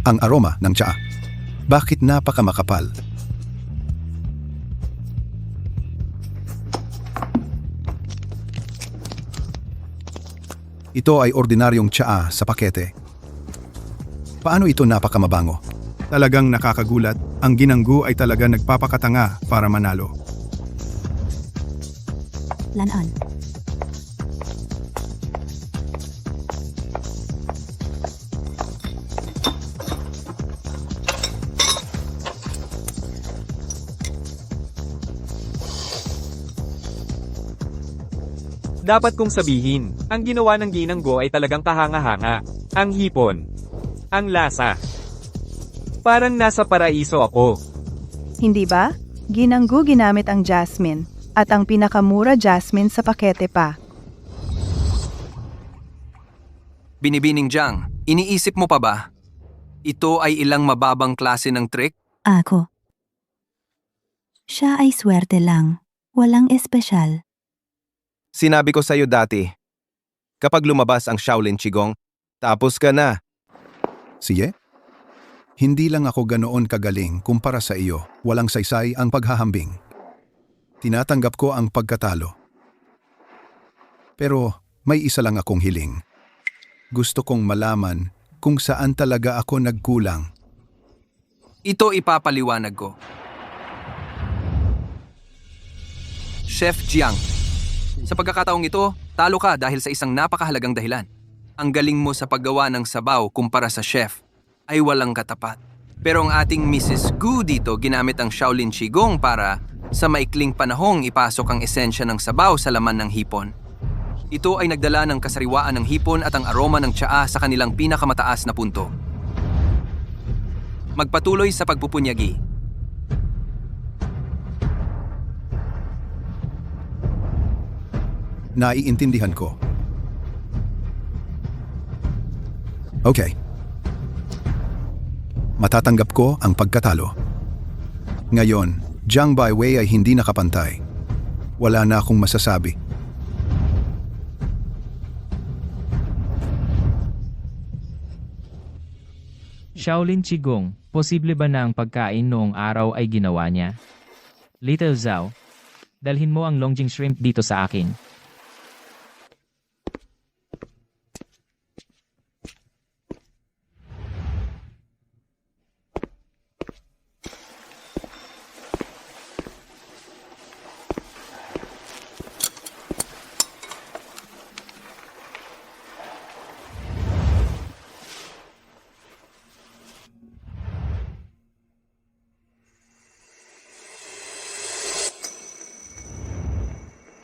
Ang aroma ng tsaa. Bakit napakamakapal? Ito ay ordinaryong tsaa sa pakete. Paano ito napakamabango? Talagang nakakagulat, ang ginanggu ay talaga nagpapakatanga para manalo. Lanan. Dapat kong sabihin, ang ginawa ng ginanggo ay talagang kahanga-hanga. Ang hipon. Ang lasa. Parang nasa paraiso ako. Hindi ba? Ginanggu ginamit ang jasmine. At ang pinakamura jasmine sa pakete pa. Binibining Jiang, iniisip mo pa ba? Ito ay ilang mababang klase ng trick? Ako. Siya ay swerte lang. Walang espesyal. Sinabi ko sa'yo dati, kapag lumabas ang Shaolin Qigong, tapos ka na. Sige? Hindi lang ako ganoon kagaling kumpara sa iyo. Walang saysay ang paghahambing. Tinatanggap ko ang pagkatalo. Pero may isa lang akong hiling. Gusto kong malaman kung saan talaga ako nagkulang. Ito ipapaliwanag ko. Chef Jiang, sa pagkakataong ito, talo ka dahil sa isang napakahalagang dahilan. Ang galing mo sa paggawa ng sabaw kumpara sa chef ay walang katapat. Pero ang ating Mrs. Gu dito ginamit ang Shaolin Qigong para sa maikling panahong ipasok ang esensya ng sabaw sa laman ng hipon. Ito ay nagdala ng kasariwaan ng hipon at ang aroma ng tsaa sa kanilang pinakamataas na punto. Magpatuloy sa pagpupunyagi. Naiintindihan ko. Okay. Matatanggap ko ang pagkatalo. Ngayon, Jiang Baiwei ay hindi nakapantay. Wala na akong masasabi. Shaolin Qigong, posible ba na ang pagkain noong araw ay ginawa niya? Little Zhao, dalhin mo ang Longjing Shrimp dito sa akin.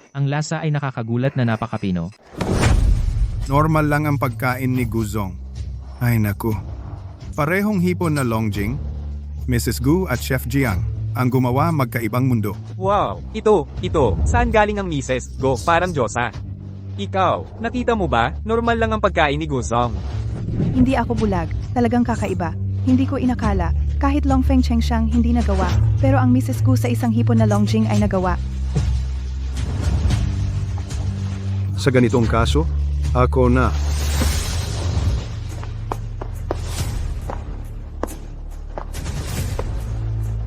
Ang lasa ay nakakagulat na napakapino. Normal lang ang pagkain ni Guzong. Ay naku. Parehong hipon na Longjing, Mrs. Gu at Chef Jiang ang gumawa magkaibang mundo. Wow, ito. Saan galing ang Mrs. Go? Parang Diyosa. Ikaw, nakita mo ba? Normal lang ang pagkain ni Guzong. Hindi ako bulag, talagang kakaiba. Hindi ko inakala, kahit Long Feng Cheng siyang hindi nagawa, pero ang Mrs. Gu sa isang hipon na Longjing ay nagawa. Sa ganitong kaso, ako na.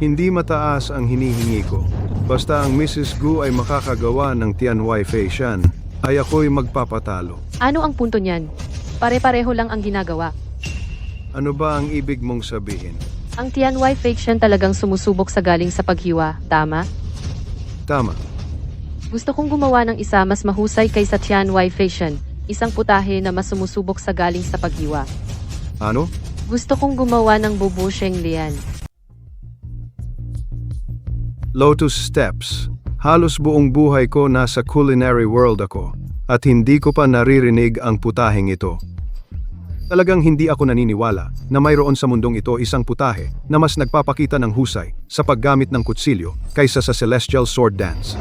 Hindi mataas ang hinihingi ko. Basta ang Mrs. Gu ay makakagawa ng Tian Wai Fei Shan, ay ako'y magpapatalo. Ano ang punto niyan? Pare-pareho lang ang ginagawa. Ano ba ang ibig mong sabihin? Ang Tian Wai Fei-Shan talagang sumusubok sa galing sa paghiwa, tama? Tama. Gusto kong gumawa ng isa mas mahusay kaysa Tian Wai Fei-Shan, isang putahe na mas sumusubok sa galing sa paghiwa. Ano? Gusto kong gumawa ng Bubu Sheng Lian. Lotus Steps. Halos buong buhay ko nasa culinary world ako at hindi ko pa naririnig ang putaheng ito. Talagang hindi ako naniniwala na mayroon sa mundong ito isang putahe na mas nagpapakita ng husay sa paggamit ng kutsilyo kaysa sa Celestial Sword Dance.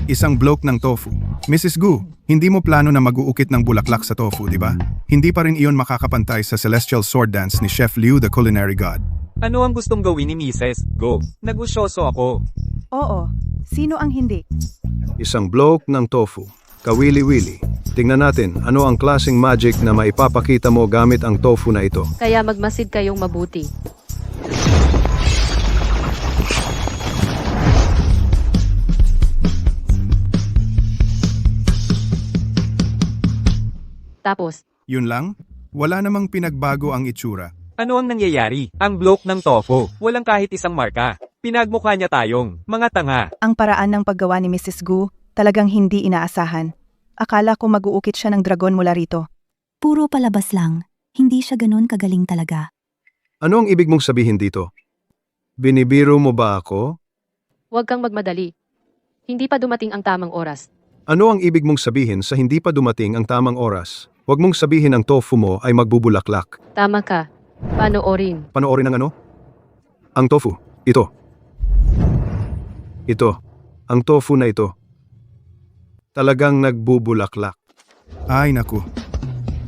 Isang bloke ng tofu. Mrs. Gu, hindi mo plano na mag-uukit ng bulaklak sa tofu, di ba? Hindi pa rin iyon makakapantay sa Celestial Sword Dance ni Chef Liu, the culinary god. Ano ang gustong gawin ni Mrs. Go? Nagusyoso ako. Oo, sino ang hindi? Isang bloke ng tofu. Kawili-wili. Tingnan natin ano ang klaseng magic na maipapakita mo gamit ang tofu na ito. Kaya magmasid kayong mabuti. Tapos, Yun lang? Wala namang pinagbago ang itsura. Ano ang nangyayari? Ang bloke ng tofu, walang kahit isang marka. Pinagmukha niya tayong mga tanga. Ang paraan ng paggawa ni Mrs. Gu talagang hindi inaasahan. Akala ko mag-uukit siya ng dragon mula rito. Puro palabas lang. Hindi siya ganun kagaling talaga. Ano ang ibig mong sabihin dito? Binibiro mo ba ako? huwag kang magmadali. Hindi pa dumating ang tamang oras. Ano ang ibig mong sabihin sa hindi pa dumating ang tamang oras? Huwag mong sabihin ang tofu mo ay magbubulaklak. Tama ka. Panoorin. Panoorin ang ano? Ang tofu. Ito. Ito. Ang tofu na ito, talagang nagbubulaklak. Ay naku.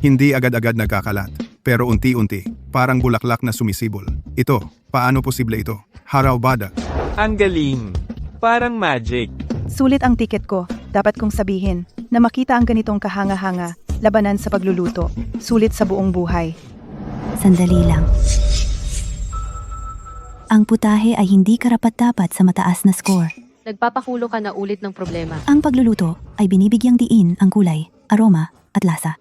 Hindi agad-agad nagkakalat, pero unti-unti, parang bulaklak na sumisibol. Ito, paano posible ito? Haraw bada. Ang galing. Parang magic. Sulit ang tiket ko. Dapat kong sabihin na makita ang ganitong kahanga-hanga, labanan sa pagluluto. Sulit sa buong buhay. Sandali lang. Ang putahe ay hindi karapat-dapat sa mataas na score. Nagpapakulo ka na ulit ng problema. Ang pagluluto ay binibigyang diin ang kulay, aroma, at lasa.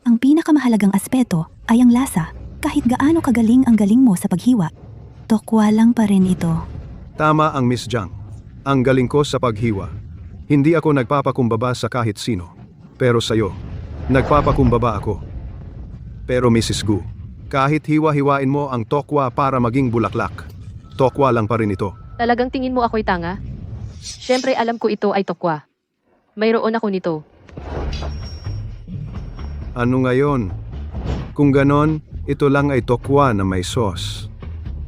Ang pinakamahalagang aspeto ay ang lasa, kahit gaano kagaling ang galing mo sa paghiwa. Tokwa lang pa rin ito. Tama ang Miss Jiang. Ang galing ko sa paghiwa. Hindi ako nagpapakumbaba sa kahit sino. Pero sa'yo, nagpapakumbaba ako. Pero Mrs. Gu, kahit hiwa-hiwain mo ang tokwa para maging bulaklak, tokwa lang pa rin ito. Talagang tingin mo ako'y tanga? Siyempre alam ko ito ay tokwa. Mayroon ako nito. Ano ngayon? Kung ganon, ito lang ay tokwa na may sauce.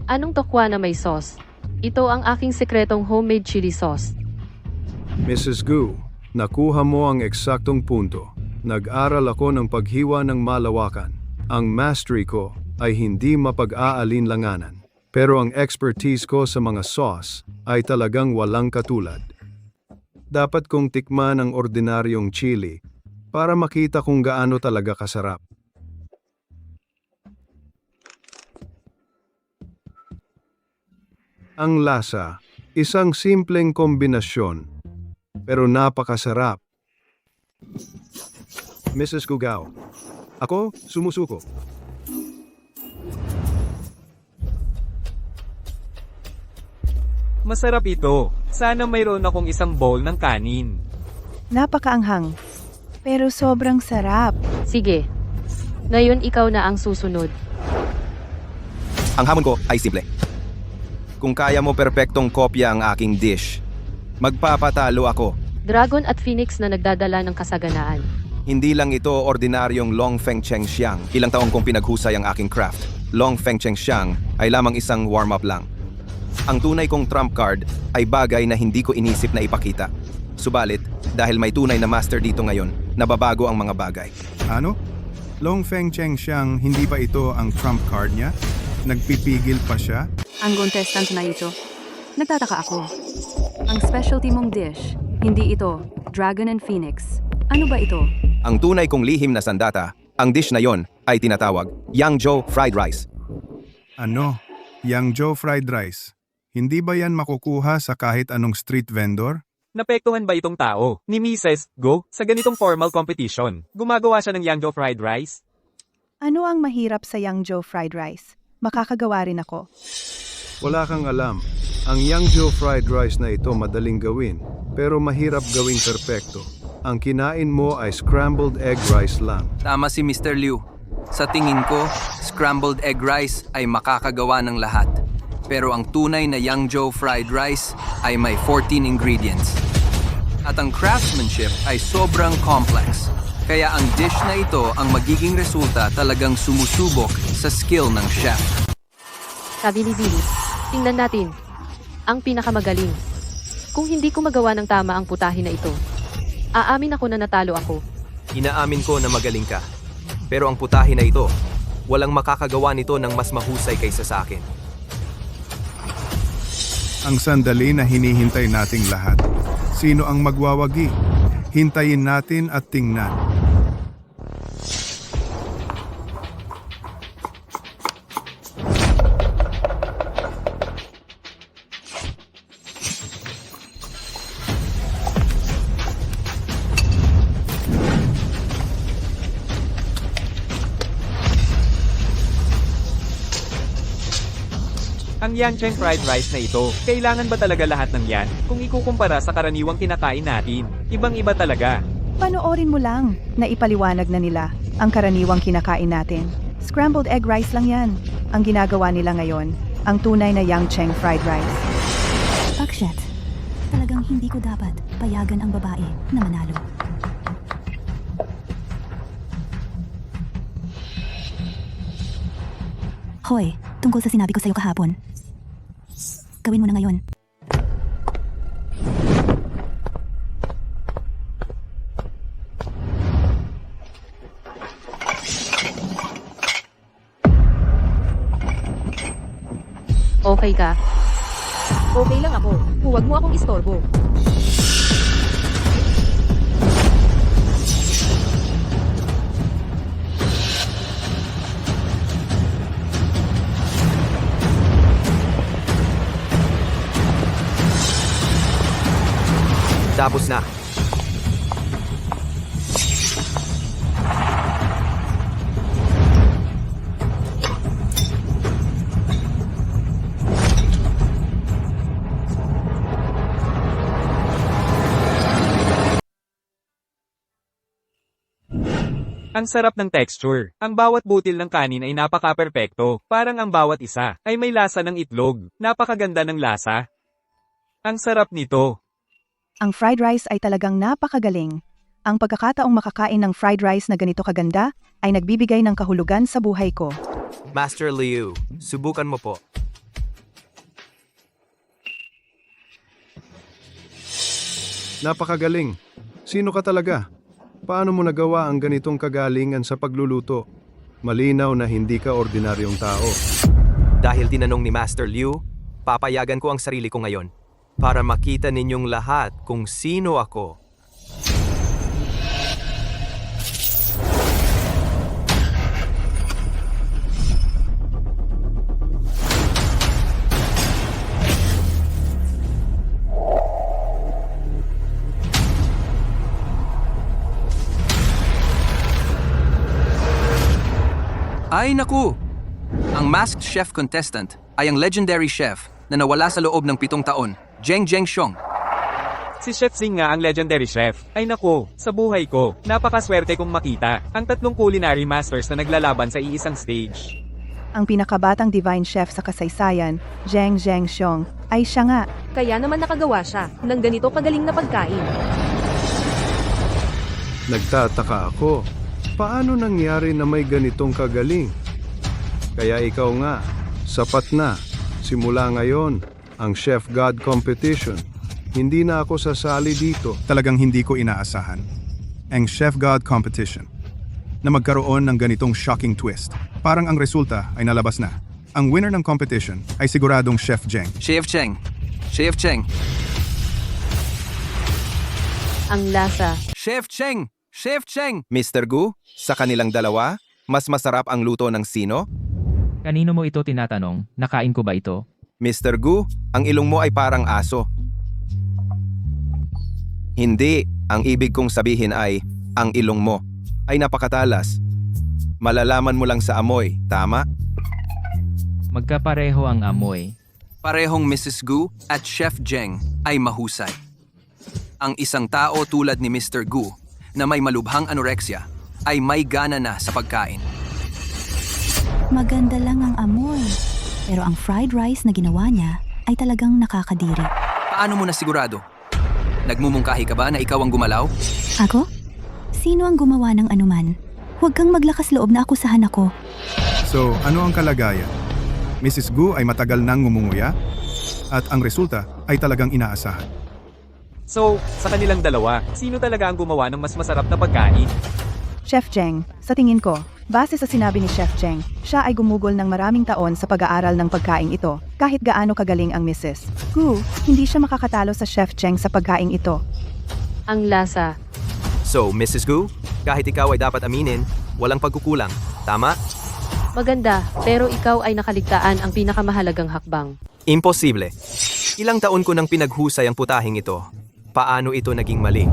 Anong tokwa na may sauce? Ito ang aking sekretong homemade chili sauce. Mrs. Gu, nakuha mo ang eksaktong punto. Nag-aral ako ng paghiwa ng malawakan. Ang mastery ko ay hindi mapag-aalinlanganan. Pero ang expertise ko sa mga sauce ay talagang walang katulad. Dapat kong tikman ang ordinaryong chili para makita kung gaano talaga kasarap. Ang lasa, isang simpleng kombinasyon, pero napakasarap. Mrs. Gugao, ako sumusuko. Masarap ito. Sana mayroon akong isang bowl ng kanin. Napakaanghang. Pero sobrang sarap. Sige. Ngayon ikaw na ang susunod. Ang hamon ko ay simple. Kung kaya mo perpektong kopya ang aking dish, magpapatalo ako. Dragon at Phoenix na nagdadala ng kasaganaan. Hindi lang ito ordinaryong Long Feng Cheng Xiang. Ilang taong kong pinaghusay ang aking craft. Long Feng Cheng Xiang ay lamang isang warm-up lang. Ang tunay kong trump card ay bagay na hindi ko inisip na ipakita. Subalit, dahil may tunay na master dito ngayon, nababago ang mga bagay. Ano? Long Feng Cheng Xiang, hindi ba ito ang trump card niya? Nagpipigil pa siya? Ang contestant na ito. Nagtataka ako. Ang specialty mong dish, hindi ito, Dragon and Phoenix. Ano ba ito? Ang tunay kong lihim na sandata, ang dish na yon ay tinatawag Yangzhou Fried Rice. Ano? Yangzhou Fried Rice. Hindi ba yan makukuha sa kahit anong street vendor? Napektuhan ba itong tao ni Mrs. Go sa ganitong formal competition? Gumagawa siya ng Yangzhou Fried Rice? Ano ang mahirap sa Yangzhou fried rice? Makakagawa rin ako. Wala kang alam. Ang Yangzhou fried rice na ito madaling gawin, pero mahirap gawing perpekto. Ang kinain mo ay scrambled egg rice lang. Tama si Mr. Liu. Sa tingin ko, scrambled egg rice ay makakagawa ng lahat. Pero ang tunay na Yangzhou fried rice ay may 14 ingredients. At ang craftsmanship ay sobrang complex. Kaya ang dish na ito ang magiging resulta talagang sumusubok sa skill ng chef. Sabi ni Billy, tingnan natin. Ang pinakamagaling. Kung hindi ko magawa ng tama ang putahe na ito, aamin ako na natalo ako. Inaamin ko na magaling ka. Pero ang putahe na ito, walang makakagawa nito ng mas mahusay kaysa sa akin. Ang sandali na hinihintay nating lahat. Sino ang magwawagi? Hintayin natin at tingnan. Ang Yangzhou Fried Rice na ito, kailangan ba talaga lahat ng yan? Kung ikukumpara sa karaniwang kinakain natin, ibang-iba talaga. Panoorin mo lang na ipaliwanag na nila ang karaniwang kinakain natin. Scrambled egg rice lang yan. Ang ginagawa nila ngayon, ang tunay na Yangzhou fried rice. Akshat, talagang hindi ko dapat payagan ang babae na manalo. Hoy, tungkol sa sinabi ko sa'yo kahapon. Gawin mo na ngayon. Okay ka? Okay lang ako. Huwag mo akong istorbo. Tapos na. Ang sarap ng texture. Ang bawat butil ng kanin ay napaka-perpekto. Parang ang bawat isa ay may lasa ng itlog. Napakaganda ng lasa. Ang sarap nito. Ang fried rice ay talagang napakagaling. Ang pagkakataong makakain ng fried rice na ganito kaganda ay nagbibigay ng kahulugan sa buhay ko. Master Liu, subukan mo po. Napakagaling. Sino ka talaga? Paano mo nagawa ang ganitong kagalingan sa pagluluto? Malinaw na hindi ka ordinaryong tao. Dahil tinanong ni Master Liu, papayagan ko ang sarili ko ngayon para makita ninyong lahat kung sino ako. Ay naku! Ang Masked Chef contestant ay ang legendary chef na nawala sa loob ng 7 taon, Zheng Zhengxiong. Si Chef Zing nga ang legendary chef. Ay nako, sa buhay ko, napakaswerte kong makita ang 3 culinary masters na naglalaban sa iisang stage. Ang pinakabatang divine chef sa kasaysayan, Zheng Zhengxiong, ay siya nga. Kaya naman nakagawa siya ng ganito kagaling na pagkain. Nagtataka ako. Paano nangyari na may ganitong kagaling? Kaya ikaw nga, sapat na. Simula ngayon, ang Chef God Competition. Hindi na ako sasali dito. Talagang hindi ko inaasahan. Ang Chef God Competition na magkaroon ng ganitong shocking twist. Parang ang resulta ay nalabas na. Ang winner ng competition ay siguradong Chef Zheng. Chef Cheng. Chef Cheng. Ang lasa. Chef Cheng. Chef Cheng. Mr. Gu, sa kanilang dalawa, mas masarap ang luto ng sino? Kanino mo ito tinatanong? Nakain ko ba ito? Mr. Gu, ang ilong mo ay parang aso. Hindi, ang ibig kong sabihin ay, ang ilong mo ay napakatalas. Malalaman mo lang sa amoy, tama? Magkapareho ang amoy. Parehong Mrs. Gu at Chef Zheng ay mahusay. Ang isang tao tulad ni Mr. Gu na may malubhang anorexia ay may gana na sa pagkain. Maganda lang ang amoy. Pero ang fried rice na ginawa niya ay talagang nakakadiri. Paano mo na sigurado? Nagmumungkahi ka ba na ikaw ang gumalaw? Ako? Sino ang gumawa ng anuman? Huwag kang maglakas loob na akusahan ako. So, ano ang kalagayan? Mrs. Gu ay matagal nang ngumunguya at ang resulta ay talagang inaasahan. So, sa kanilang dalawa, sino talaga ang gumawa ng mas masarap na pagkain? Chef Zheng, sa tingin ko, base sa sinabi ni Chef Zheng, siya ay gumugol ng maraming taon sa pag-aaral ng pagkain ito, kahit gaano kagaling ang Mrs. Gu, hindi siya makakatalo sa Chef Zheng sa pagkain ito. Ang lasa. So, Mrs. Gu, kahit ikaw ay dapat aminin, walang pagkukulang, tama? Maganda, pero ikaw ay nakaligtaan ang pinakamahalagang hakbang. Imposible. Ilang taon ko nang pinaghusay ang putahing ito. Paano ito naging mali?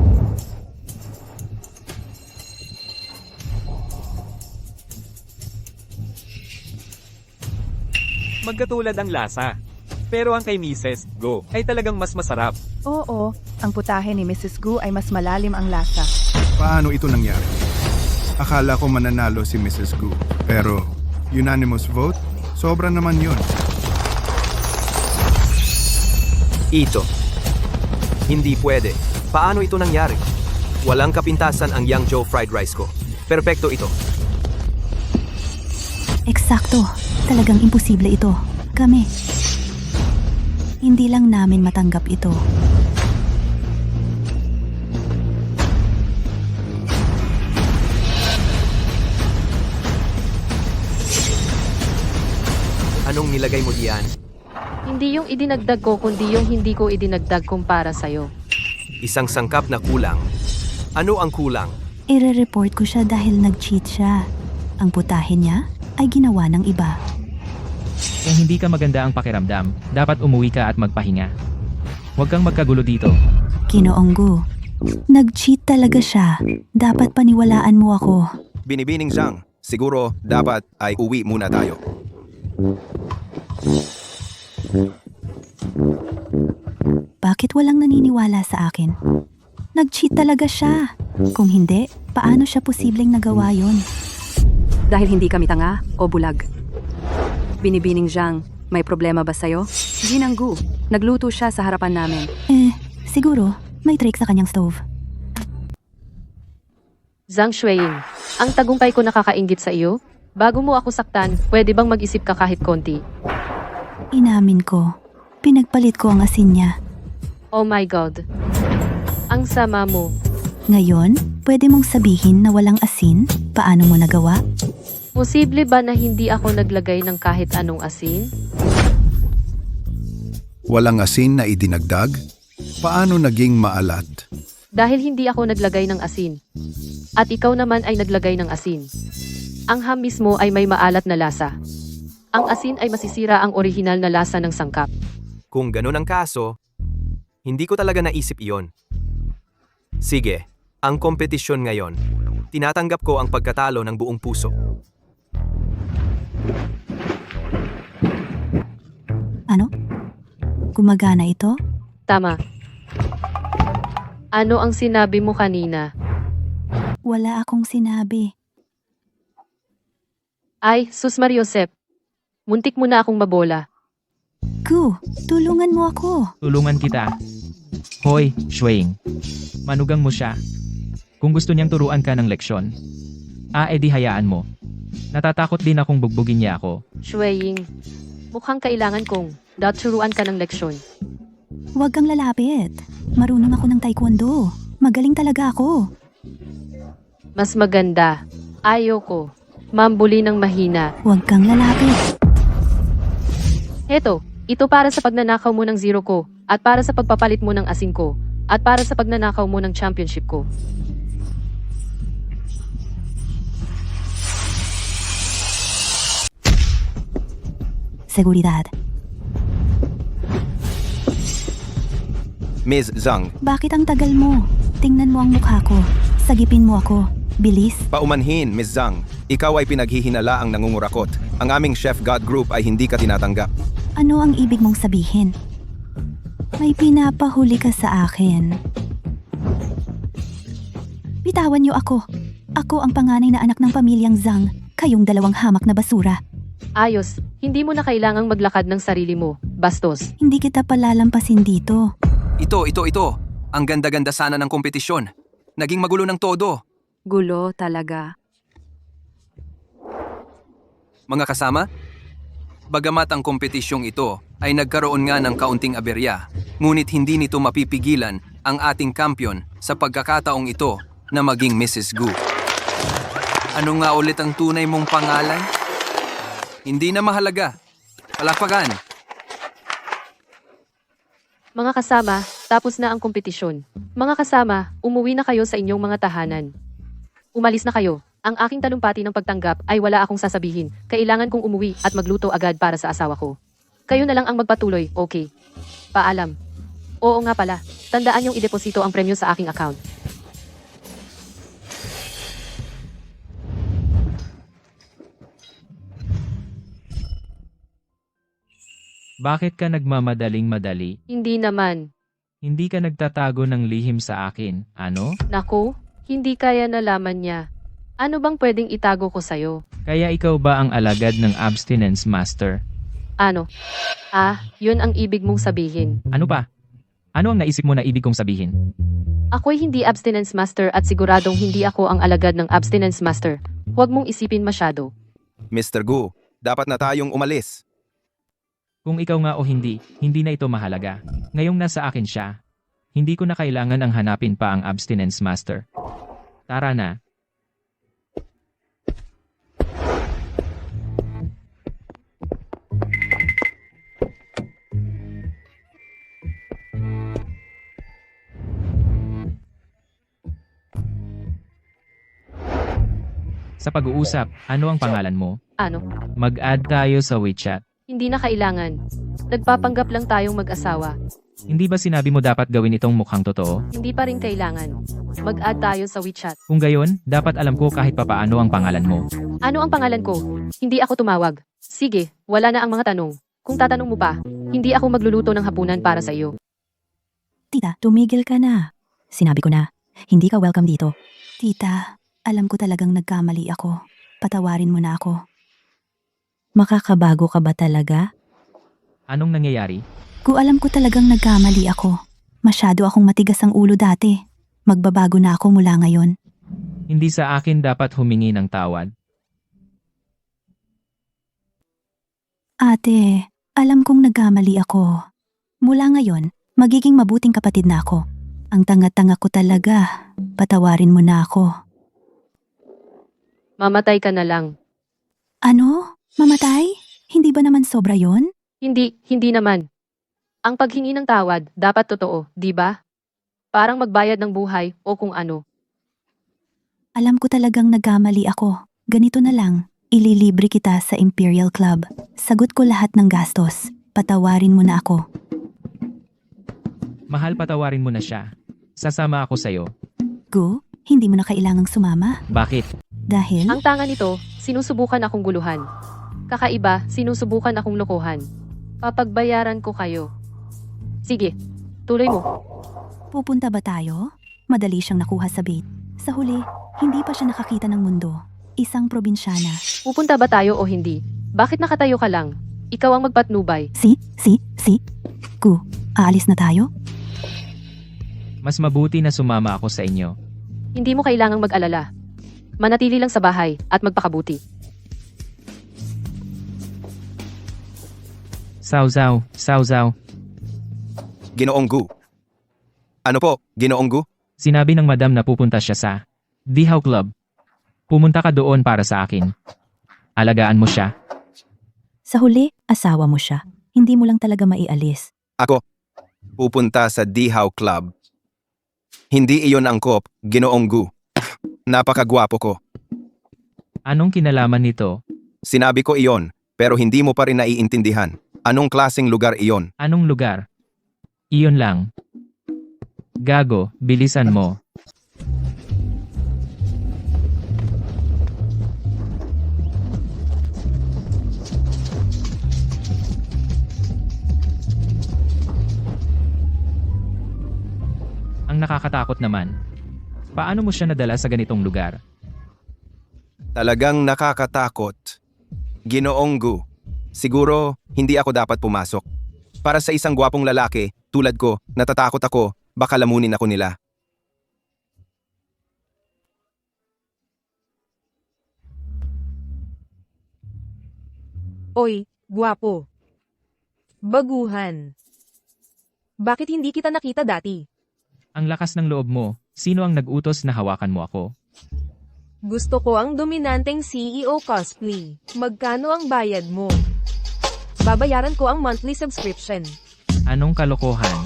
Magkatulad ang lasa. Pero ang kay Mrs. Gu ay talagang mas masarap. Oo, ang putahe ni Mrs. Gu ay mas malalim ang lasa. Paano ito nangyari? Akala ko mananalo si Mrs. Gu. Pero, unanimous vote? Sobra naman yun. Ito. Hindi pwede. Paano ito nangyari? Walang kapintasan ang Yangzhou fried rice ko. Perpekto ito. Eksakto. Talagang imposible ito. Kami. Hindi lang namin matanggap ito. Anong nilagay mo diyan? Hindi yung idinagdag ko kundi yung hindi ko idinagdag kumpara sa'yo. Isang sangkap na kulang. Ano ang kulang? Ire-report ko siya dahil nag-cheat siya. Ang putahe niya ay ginawa ng iba. Kung hindi ka maganda ang pakiramdam, dapat umuwi ka at magpahinga. Huwag kang magkagulo dito. Ginoong Gu, nag-cheat talaga siya. Dapat paniwalaan mo ako. Binibining Zhang, siguro dapat ay uwi muna tayo. Bakit walang naniniwala sa akin? Nag-cheat talaga siya. Kung hindi, paano siya posibleng nagawa yon? Dahil hindi kami tanga o bulag. Binibining Zhang, may problema ba sa'yo? Ginanggu, nagluto siya sa harapan namin. Siguro, may trick sa kanyang stove. Zhang Shuiying, ang tagumpay ko nakakainggit sa iyo? Bago mo ako saktan, pwede bang mag-isip ka kahit konti? Inamin ko. Pinagpalit ko ang asin niya. Oh my God. Ang sama mo. Ngayon, pwede mong sabihin na walang asin? Paano mo nagawa? Posible ba na hindi ako naglagay ng kahit anong asin? Walang asin na idinagdag? Paano naging maalat? Dahil hindi ako naglagay ng asin. At ikaw naman ay naglagay ng asin. Ang ham mismo ay may maalat na lasa. Ang asin ay masisira ang orihinal na lasa ng sangkap. Kung ganun ang kaso, hindi ko talaga naisip iyon. Sige, ang kompetisyon ngayon. Tinatanggap ko ang pagkatalo ng buong puso. Ano? Gumagana ito? Tama. Ano ang sinabi mo kanina? Wala akong sinabi. Ay, Sus Mariosep. Muntik mo na akong mabola. Gu, tulungan mo ako. Tulungan kita. Hoy, Shuiying. Manugang mo siya. Kung gusto niyang turuan ka ng leksyon, edi hayaan mo. Natatakot din akong bugbugin niya ako. Shuiying, mukhang kailangan kong turuan ka ng leksyon. Huwag kang lalapit. Marunong ako ng taekwondo. Magaling talaga ako. Mas maganda. Ayoko. Mambuli ng mahina. Huwag kang lalapit. Heto, ito para sa pagnanakaw mo ng zero ko, at para sa pagpapalit mo ng asin ko, at para sa pagnanakaw mo ng championship ko. Seguridad. Ms. Zhang, Bakit ang tagal mo? Tingnan mo ang mukha ko. Sagipin mo ako. Bilis. paumanhin, Ms. Zhang. Ikaw ay pinaghihinala ang nangungurakot. Ang aming Chef God Group ay hindi ka tinatanggap. Ano ang ibig mong sabihin? May pinapahuli ka sa akin. Bitawan niyo ako. Ako ang panganay na anak ng pamilyang Zhang. Kayong dalawang hamak na basura. Ayos, hindi mo na kailangang maglakad ng sarili mo, bastos. Hindi kita palalampasin dito. Ito. Ang ganda-ganda sana ng kompetisyon. Naging magulo ng todo. Gulo talaga. Mga kasama, bagamat ang kompetisyong ito ay nagkaroon nga ng kaunting aberya, ngunit hindi nito mapipigilan ang ating kampiyon sa pagkakataong ito na maging Mrs. Gu. Ano nga ulit ang tunay mong pangalan? Hindi na mahalaga. Palakpakan! Mga kasama, tapos na ang kompetisyon. Mga kasama, umuwi na kayo sa inyong mga tahanan. Umalis na kayo. Ang aking talumpati ng pagtanggap ay wala akong sasabihin. Kailangan kong umuwi at magluto agad para sa asawa ko. Kayo na lang ang magpatuloy, okay? Paalam. Oo nga pala, tandaan yung ideposito ang premyo sa aking account. Bakit ka nagmamadaling-madali? Hindi naman. Hindi ka nagtatago ng lihim sa akin, ano? Naku, hindi kaya nalaman niya. Ano bang pwedeng itago ko sa'yo? Kaya ikaw ba ang alagad ng abstinence master? Ano? Yun ang ibig mong sabihin. Ano pa? Ano ang naisip mo na ibig kong sabihin? Ako'y hindi abstinence master at siguradong hindi ako ang alagad ng abstinence master. Huwag mong isipin masyado. Mr. Gu, dapat na tayong umalis. Kung ikaw nga o hindi, hindi na ito mahalaga. Ngayong nasa akin siya, hindi ko na kailangan ang hanapin pa ang abstinence master. Tara na. Sa pag-uusap, ano ang pangalan mo? Ano? Mag-add tayo sa WeChat. Hindi na kailangan. Nagpapanggap lang tayong mag-asawa. Hindi ba sinabi mo dapat gawin itong mukhang totoo? Hindi pa rin kailangan. Mag-add tayo sa WeChat. Kung gayon, dapat alam ko kahit papaano ang pangalan mo. Ano ang pangalan ko? Hindi ako tumawag. Sige, wala na ang mga tanong. Kung tatanong mo pa, hindi ako magluluto ng hapunan para sa iyo. Tita, tumigil ka na. Sinabi ko na, hindi ka welcome dito. Tita, alam ko talagang nagkamali ako. Patawarin mo na ako. Makakabago ka ba talaga? Anong nangyayari? Alam ko talagang nagkamali ako. Masyado akong matigas ang ulo dati. Magbabago na ako mula ngayon. Hindi sa akin dapat humingi ng tawad. Ate, alam kong nagkamali ako. Mula ngayon, magiging mabuting kapatid na ako. Ang tanga-tanga ko talaga. Patawarin mo na ako. Mamatay ka na lang. Ano? Mamatay? Hindi ba naman sobra yon? Hindi naman. Ang paghingi ng tawad, dapat totoo, di ba? Parang magbayad ng buhay o kung ano. Alam ko talagang nagkamali ako. Ganito na lang, ililibre kita sa Imperial Club. Sagot ko lahat ng gastos. Patawarin mo na ako. Mahal, patawarin mo na siya. Sasama ako sa'yo. Gu, hindi mo na kailangang sumama. Bakit? Dahil? Ang tanga nito, sinusubukan akong guluhan. Kakaiba, sinusubukan akong lokohan. Papagbayaran ko kayo. Sige, tuloy mo. Pupunta ba tayo? Madali siyang nakuha sa bait. Sa huli, hindi pa siya nakakita ng mundo. Isang probinsyana. Pupunta ba tayo o hindi? Bakit nakatayo ka lang? Ikaw ang magpatnubay. Si. Gu, aalis na tayo? Mas mabuti na sumama ako sa inyo. Hindi mo kailangang mag-alala. Manatili lang sa bahay at magpakabuti. Sausaw. Ginoong Gu. Ano po, Ginoong Gu? Sinabi ng madam na pupunta siya sa Dihaw Club. Pumunta ka doon para sa akin. Alagaan mo siya. Sa huli, asawa mo siya. Hindi mo lang talaga maialis. Ako, pupunta sa Dihaw Club. Hindi iyon angkop, Ginoong Gu. Napakagwapo ko. Anong kinalaman nito? Sinabi ko iyon, pero hindi mo pa rin naiintindihan. Anong klaseng lugar iyon? Anong lugar? Iyon lang. Gago, bilisan mo. Ang nakakatakot naman. Paano mo siya nadala sa ganitong lugar? Talagang nakakatakot. Ginoong Gu, siguro hindi ako dapat pumasok. Para sa isang gwapong lalaki, tulad ko, natatakot ako, baka lamunin ako nila. Oy, gwapo. Baguhan. Bakit hindi kita nakita dati? Ang lakas ng loob mo. Sino ang nag-utos na hawakan mo ako? Gusto ko ang dominanteng CEO cosplay. Magkano ang bayad mo? Babayaran ko ang monthly subscription. Anong kalokohan?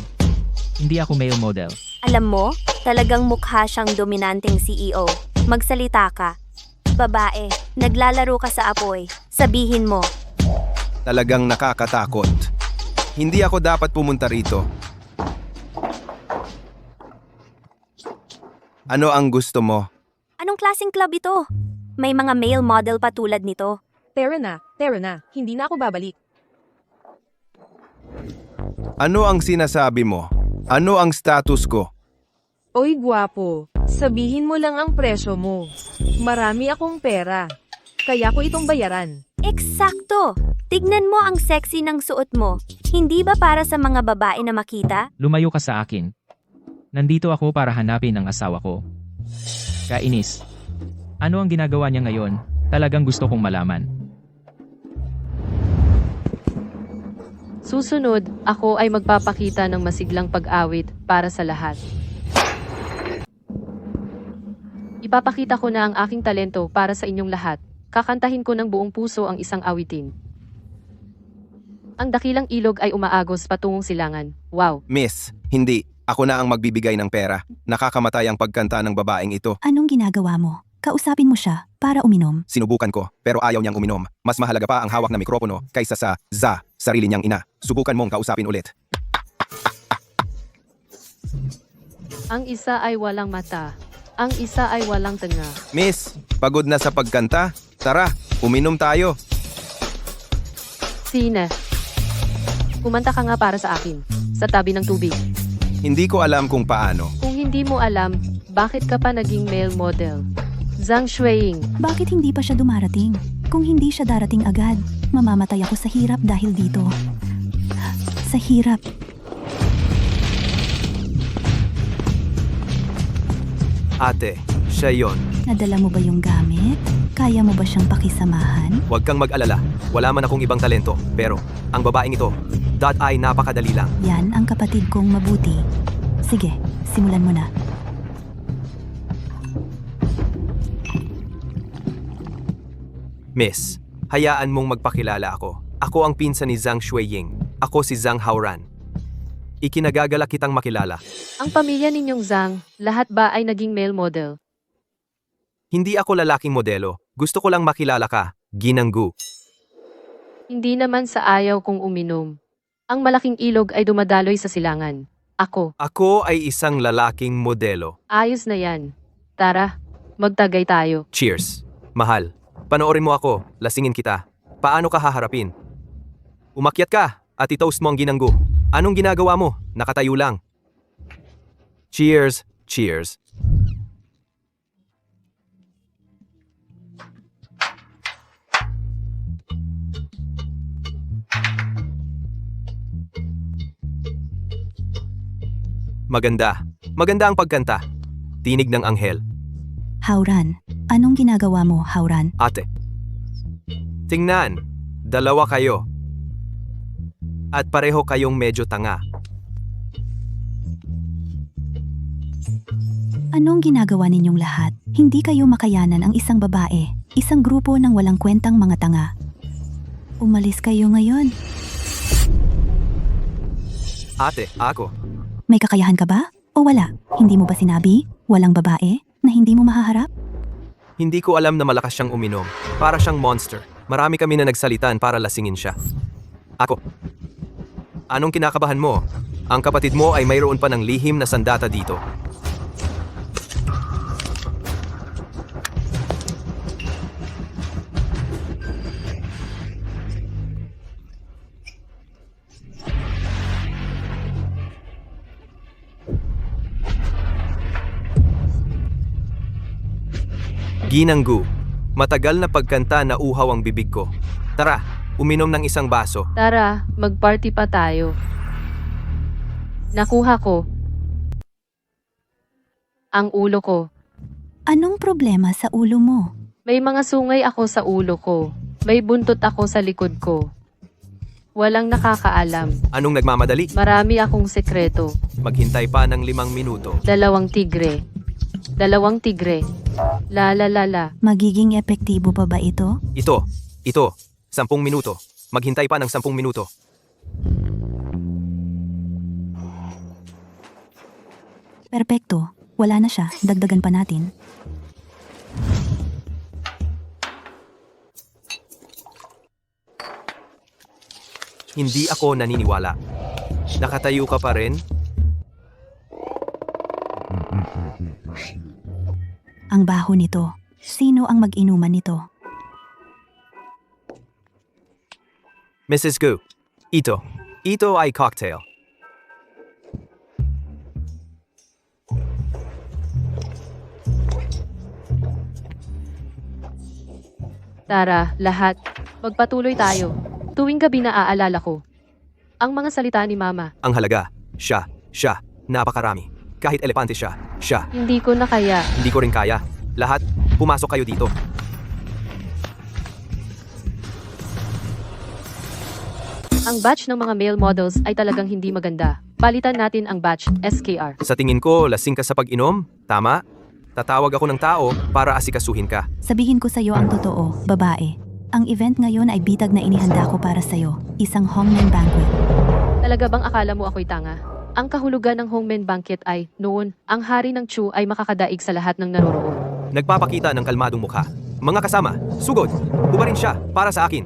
Hindi ako male model. Alam mo, talagang mukha siyang dominanteng CEO. Magsalita ka. Babae, naglalaro ka sa apoy. Sabihin mo. Talagang nakakatakot. Hindi ako dapat pumunta rito. Ano ang gusto mo? Anong klaseng club ito? May mga male model pa tulad nito. Tara na. Hindi na ako babalik. Ano ang sinasabi mo? Ano ang status ko? Oy, gwapo. Sabihin mo lang ang presyo mo. Marami akong pera. Kaya ko itong bayaran. Eksakto! Tignan mo ang sexy ng suot mo. Hindi ba para sa mga babae na makita? Lumayo ka sa akin. Nandito ako para hanapin ang asawa ko. Kainis. Ano ang ginagawa niya ngayon? Talagang gusto kong malaman. Susunod, ako ay magpapakita ng masiglang pag-awit para sa lahat. Ipapakita ko na ang aking talento para sa inyong lahat. Kakantahin ko ng buong puso ang isang awitin. Ang dakilang ilog ay umaagos patungong silangan. Wow! Miss, hindi. Ako na ang magbibigay ng pera. Nakakamatay ang pagkanta ng babaeng ito. Anong ginagawa mo? Kausapin mo siya para uminom. Sinubukan ko, pero ayaw niyang uminom. Mas mahalaga pa ang hawak na mikropono kaysa sa sarili niyang ina. Subukan mong kausapin ulit. Ang isa ay walang mata. Ang isa ay walang tenga. Miss, pagod na sa pagkanta? Tara, uminom tayo. Sina. Kumanta ka nga para sa akin. Sa tabi ng tubig. Hindi ko alam kung paano. Kung hindi mo alam, bakit ka pa naging male model? Zhang Shuiying. Bakit hindi pa siya dumarating? Kung hindi siya darating agad, mamamatay ako sa hirap dahil dito. Sa hirap. Ate, siya yon. Nadala mo ba yung gamit? Kaya mo ba siyang pakisamahan? Huwag kang mag-alala. Wala man akong ibang talento. Pero, ang babaeng ito, ay napakadali lang. Yan ang kapatid kong mabuti. Sige, simulan mo na. Miss, hayaan mong magpakilala ako. Ako ang pinsan ni Zhang Shuiying. Ako si Zhang Haoran. Ikinagagalak kitang makilala. Ang pamilya ninyong Zhang, lahat ba ay naging male model? Hindi ako lalaking modelo. Gusto ko lang makilala ka, Ginang Gu. Hindi naman sa ayaw kong uminom. Ang malaking ilog ay dumadaloy sa silangan. Ako. Ako ay isang lalaking modelo. Ayos na yan. Tara, magtagay tayo. Cheers. Mahal, panoorin mo ako, lasingin kita. Paano ka haharapin? Umakyat ka at itoast mo ang Ginang Gu. Anong ginagawa mo? Nakatayo lang. Cheers, cheers. Maganda. Maganda ang pagkanta. Tinig ng anghel. Haoran, anong ginagawa mo, Haoran? Ate. Tingnan. Dalawa kayo. At pareho kayong medyo tanga. Anong ginagawa ninyong lahat? Hindi kayo makayanan ang isang babae, isang grupo ng walang kwentang mga tanga. Umalis kayo ngayon. Ate, ako. May kakayahan ka ba? O wala? Hindi mo ba sinabi, walang babae, na hindi mo mahaharap? Hindi ko alam na malakas siyang uminom. Para siyang monster. Marami kami na nagsalitan para lasingin siya. Ako. Anong kinakabahan mo? Ang kapatid mo ay mayroon pa ng lihim na sandata dito. Ginang Gu, matagal na pagkanta na uhaw ang bibig ko. Tara, uminom ng isang baso. Tara, magparty pa tayo. Nakuha ko. Ang ulo ko. Anong problema sa ulo mo? May mga sungay ako sa ulo ko. May buntot ako sa likod ko. Walang nakakaalam. Anong nagmamadali? Marami akong sekreto. Maghintay pa ng 5 minuto. 2 tigre. 2 tigre. La la la la. Magiging epektibo pa ba ito? Ito. 10 minuto. Maghintay pa ng 10 minuto. Perpekto. Wala na siya. Dagdagan pa natin. Hindi ako naniniwala. Nakatayo ka pa rin? Ang baho nito. Sino ang mag-inuman nito? Mrs. Gu, ito. Ito ay cocktail. Tara, lahat. Magpatuloy tayo. Tuwing gabi na aalala ko. Ang mga salita ni Mama. Ang halaga, siya, napakarami. Kahit elepante siya. Hindi ko na kaya. Hindi ko rin kaya. Lahat, pumasok kayo dito. Ang batch ng mga male models ay talagang hindi maganda. Palitan natin ang batch, SKR. Sa tingin ko, lasing ka sa pag-inom. Tama? Tatawag ako ng tao para asikasuhin ka. Sabihin ko sa'yo ang totoo, babae. Ang event ngayon ay bitag na inihanda ko para sa'yo. Isang hongmen banquet. Talaga bang akala mo ako'y tanga? Ang kahulugan ng hongmen banquet ay, noon, ang hari ng Chu ay makakadaig sa lahat ng naroroon. nagpapakita ng kalmadong mukha. Mga kasama, sugod! Ubarin siya para sa akin.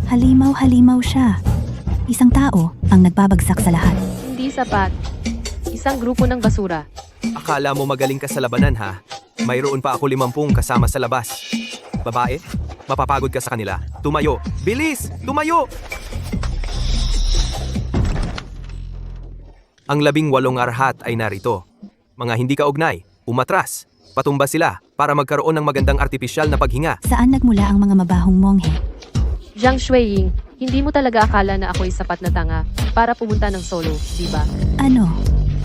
Halimaw-halimaw siya. Isang tao ang nagbabagsak sa lahat. Hindi sapat. Isang grupo ng basura. Akala mo magaling ka sa labanan ha? Mayroon pa ako 50 kasama sa labas. Babae, mapapagod ka sa kanila. Tumayo! Bilis! Tumayo! Ang 18 arhat ay narito. Mga hindi kaugnay, umatras. Patumba sila para magkaroon ng magandang artipisyal na paghinga. Saan nagmula ang mga mabahong monghe? Jiang Shuiying, hindi mo talaga akala na ako'y sapat na tanga para pumunta ng solo, di ba? Ano?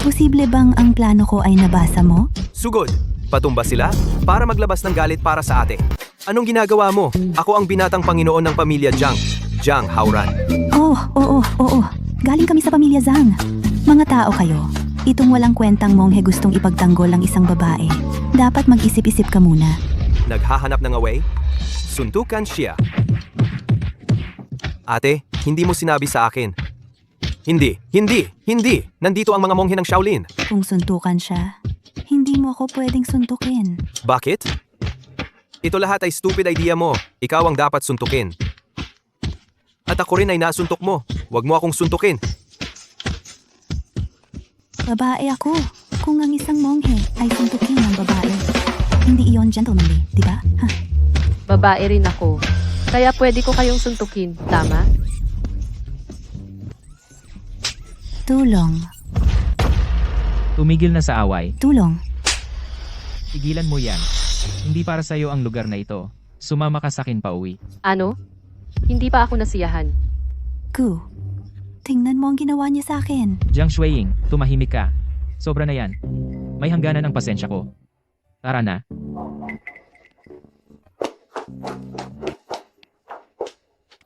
Posible bang ang plano ko ay nabasa mo? Sugod! Patumba sila para maglabas ng galit para sa ate. Anong ginagawa mo? Ako ang binatang Panginoon ng pamilya Jiang. Jiang Haoran. Oo. Galing kami sa pamilya Zhang. Mga tao kayo. Itong walang kwentang monghe gustong ipagtanggol ang isang babae. Dapat mag-isip-isip ka muna. Naghahanap ng away? Suntukan siya. Ate, hindi mo sinabi sa akin. Hindi. Nandito ang mga monghe ng Shaolin. Kung suntukan siya, hindi mo ako pwedeng suntukin. Bakit? Ito lahat ay stupid idea mo. Ikaw ang dapat suntukin. At ako rin ay nasuntok mo. Huwag mo akong suntukin. Babae ako. Kung ang isang monghe ay suntukin ng babae, hindi iyon gentlemanly, di ba? Ha? Babae rin ako. Kaya pwede ko kayong suntukin, tama? Tulong. Tumigil na sa away. Tulong. Tigilan mo yan. Hindi para sa'yo ang lugar na ito. Sumama ka sa akin pauwi. Ano? Hindi pa ako nasiyahan. Gu, tingnan mo ang ginawa niya sa akin. Jiang Shuiying, tumahimik ka. Sobra na yan. May hangganan ang pasensya ko. Tara na.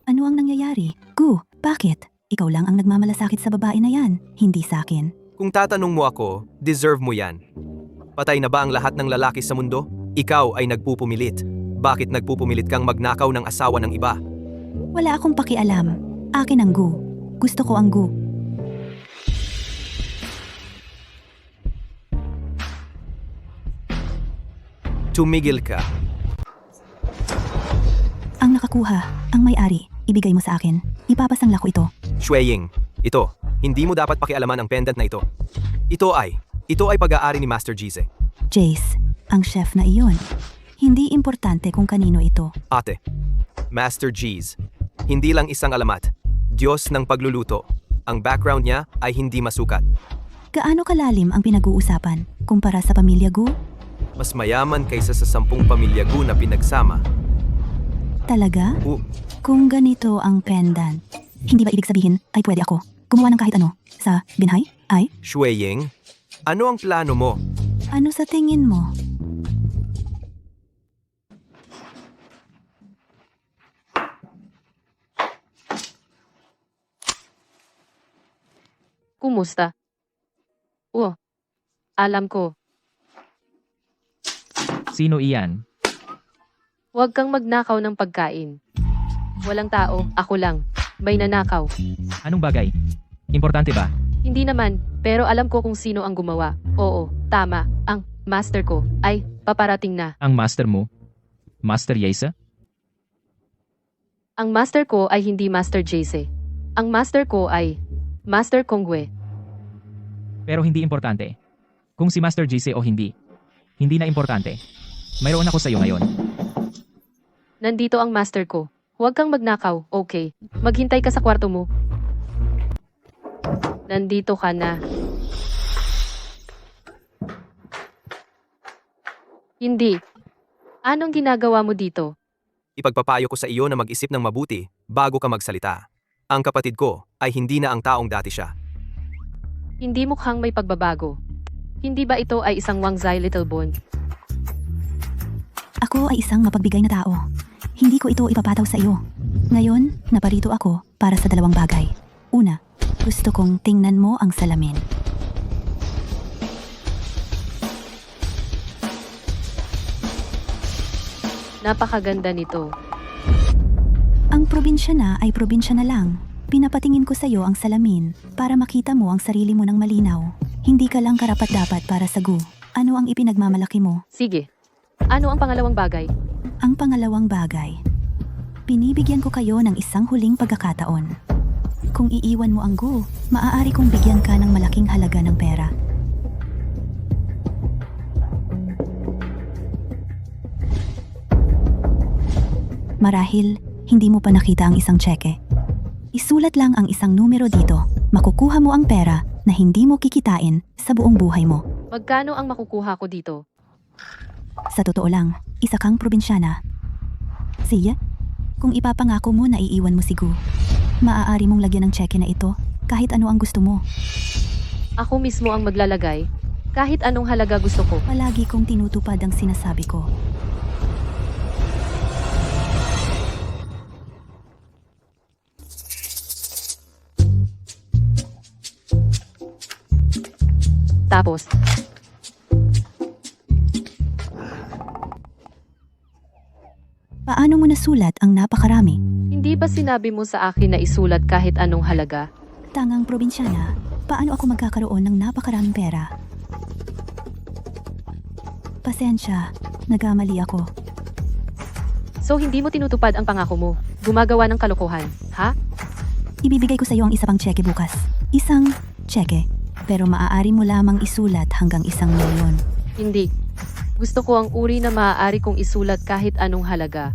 Ano ang nangyayari? Gu, bakit? Ikaw lang ang nagmamalasakit sa babae na yan, hindi sa akin. Kung tatanong mo ako, deserve mo yan. Patay na ba ang lahat ng lalaki sa mundo? Ikaw ay nagpupumilit. Bakit nagpupumilit kang magnakaw ng asawa ng iba? Wala akong pakialam. Akin ang Gu. Gusto ko ang Gu. Tumigil ka. Ang nakakuha, ang may-ari, ibigay mo sa akin. Ipapasangla ko ito. Shuiying, ito, hindi mo dapat pakialaman ang pendant na ito. Ito ay pag-aari ni Master Gize. Jace, ang chef na iyon. Hindi importante kung kanino ito. Ate, Master Gize, hindi lang isang alamat. Diyos ng pagluluto. Ang background niya ay hindi masukat. Gaano kalalim ang pinag-uusapan kumpara sa pamilya Gu? Mas mayaman kaysa sa 10 pamilya Gu na pinagsama. Talaga? Kung ganito ang pendant, hindi ba ibig sabihin ay pwede ako gumawa ng kahit ano sa binhay? Ay? Shuiying, ano ang plano mo? Ano sa tingin mo? Kumusta? Alam ko. Sino iyan? Huwag kang magnakaw ng pagkain. Walang tao, ako lang. May nanakaw. Anong bagay? Importante ba? Hindi naman, pero alam ko kung sino ang gumawa. Oo, tama. Ang master ko ay paparating na. Ang master mo? Master Yesa? Ang master ko ay hindi Master Jace. Ang master ko ay Master Kongwe. Pero hindi importante. Kung si Master Gize o hindi. Hindi na importante. Mayroon ako sa'yo ngayon. Nandito ang master ko. Huwag kang magnakaw, okay? Maghintay ka sa kwarto mo. Nandito ka na. Hindi. Anong ginagawa mo dito? Ipagpapayo ko sa iyo na mag-isip ng mabuti bago ka magsalita. Ang kapatid ko ay hindi na ang taong dati siya. Hindi mukhang may pagbabago. Hindi ba ito ay isang Wangzai Little Bone? Ako ay isang mapagbigay na tao. Hindi ko ito ipapataw sa iyo. Ngayon, naparito ako para sa 2 bagay. Una, gusto kong tingnan mo ang salamin. Napakaganda nito. Ang Ang probinsya na ay probinsya na lang. Pinapatingin ko sa'yo ang salamin para makita mo ang sarili mo ng malinaw. Hindi ka lang karapat-dapat para sa Gu. Ano ang ipinagmamalaki mo? Sige. Ano ang pangalawang bagay? Ang pangalawang bagay. Pinibigyan ko kayo ng isang huling pagkakataon. Kung iiwan mo ang Gu, maaari kong bigyan ka ng malaking halaga ng pera. Marahil, hindi mo pa nakita ang isang tseke. Isulat lang ang isang numero dito. Makukuha mo ang pera na hindi mo kikitain sa buong buhay mo. Magkano ang makukuha ko dito? Sa totoo lang, isa kang probinsyana. Siya, kung ipapangako mo na iiwan mo si Gu, maaari mong lagyan ng tseke na ito kahit ano ang gusto mo. Ako mismo ang maglalagay. Kahit anong halaga gusto ko. Palagi kong tinutupad ang sinasabi ko. Tapos, paano mo nasulat ang napakarami? hindi ba sinabi mo sa akin na isulat kahit anong halaga? Tangang probinsyana, paano ako magkakaroon ng napakaraming pera? Pasensya, nagkamali ako. So hindi mo tinutupad ang pangako mo. Gumagawa ng kalokohan, ha? Ibibigay ko sa iyo ang isa pang tseke bukas. Isang tseke. Pero maaari mo lamang isulat hanggang 1,000,000. Hindi. Gusto ko ang uri na maaari kong isulat kahit anong halaga.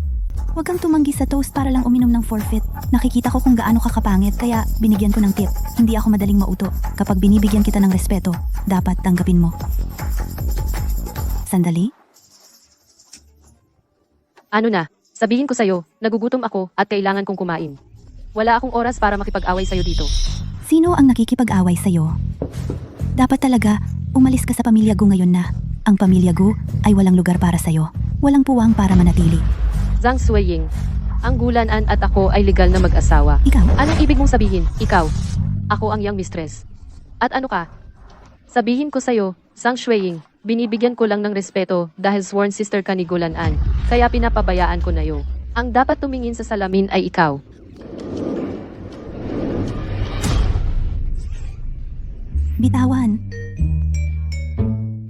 Huwag kang tumanggi sa toast para lang uminom ng forfeit. Nakikita ko kung gaano ka kapangit kaya binigyan ko ng tip. Hindi ako madaling mauto. Kapag binibigyan kita ng respeto, dapat tanggapin mo. Sandali? Ano na? Sabihin ko sa'yo, nagugutom ako at kailangan kong kumain. Wala akong oras para makipag-away sa'yo dito. Sino ang nakikipag-away sa'yo? Dapat talaga, umalis ka sa pamilya Gu ngayon na. Ang pamilya Gu ay walang lugar para sa'yo. Walang puwang para manatili. Zhang Suiying, ang Gulanan at ako ay legal na mag-asawa. Ikaw? Anong ibig mong sabihin? Ikaw. Ako ang young mistress. At ano ka? Sabihin ko sa'yo, Zhang Suiying, binibigyan ko lang ng respeto dahil sworn sister ka ni Gulanan. Kaya pinapabayaan ko na yo. Ang dapat tumingin sa salamin ay ikaw. Bitawan.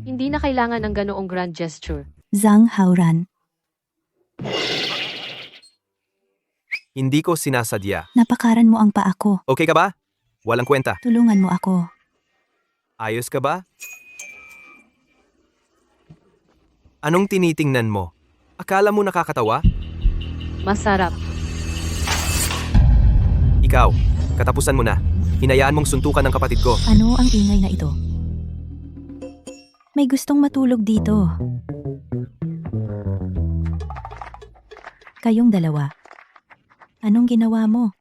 Hindi na kailangan ng ganoong grand gesture. Zhang Haoran. Hindi ko sinasadya. Napakaran mo ang paa ko. Okay ka ba? Walang kwenta. Tulungan mo ako. Ayos ka ba? Anong tinitingnan mo? Akala mo nakakatawa? Masarap. Ikaw, katapusan mo na. Hinayaan mong suntukan ng kapatid ko. Ano ang ingay na ito? May gustong matulog dito. Kayong dalawa. Anong ginawa mo?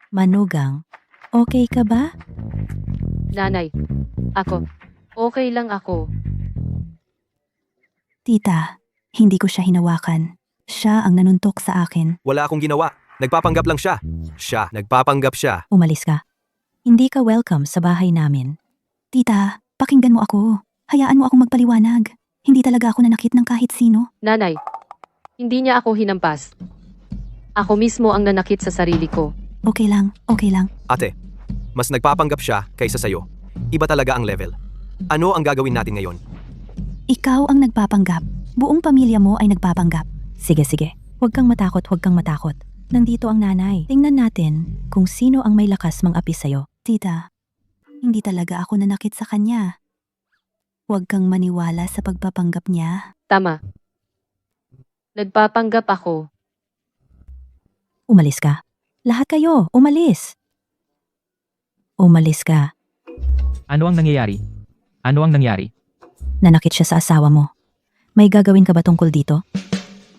Manugang, okay ka ba? Nanay. Ako. Okay lang ako. Tita, hindi ko siya hinawakan. Siya ang nanuntok sa akin. Wala akong ginawa. Nagpapanggap lang siya. Nagpapanggap siya. Umalis ka. Hindi ka welcome sa bahay namin. Tita, pakinggan mo ako. Hayaan mo akong magpaliwanag. Hindi talaga ako nanakit ng kahit sino. Nanay. Hindi niya ako hinampas. Ako mismo ang nanakit sa sarili ko. Okay lang, okay lang. Ate, mas nagpapanggap siya kaysa sayo. Iba talaga ang level. Ano ang gagawin natin ngayon? Ikaw ang nagpapanggap. Buong pamilya mo ay nagpapanggap. Sige, sige. Huwag kang matakot, huwag kang matakot. Nandito ang nanay. Tingnan natin kung sino ang may lakas mang-api sa'yo. Tita, hindi talaga ako nanakit sa kanya. Huwag kang maniwala sa pagpapanggap niya. Tama. Nagpapanggap ako. Umalis ka. Lahat kayo, umalis. Umalis ka. Ano ang nangyayari? Ano ang nangyari? Nanakit siya sa asawa mo. May gagawin ka ba tungkol dito?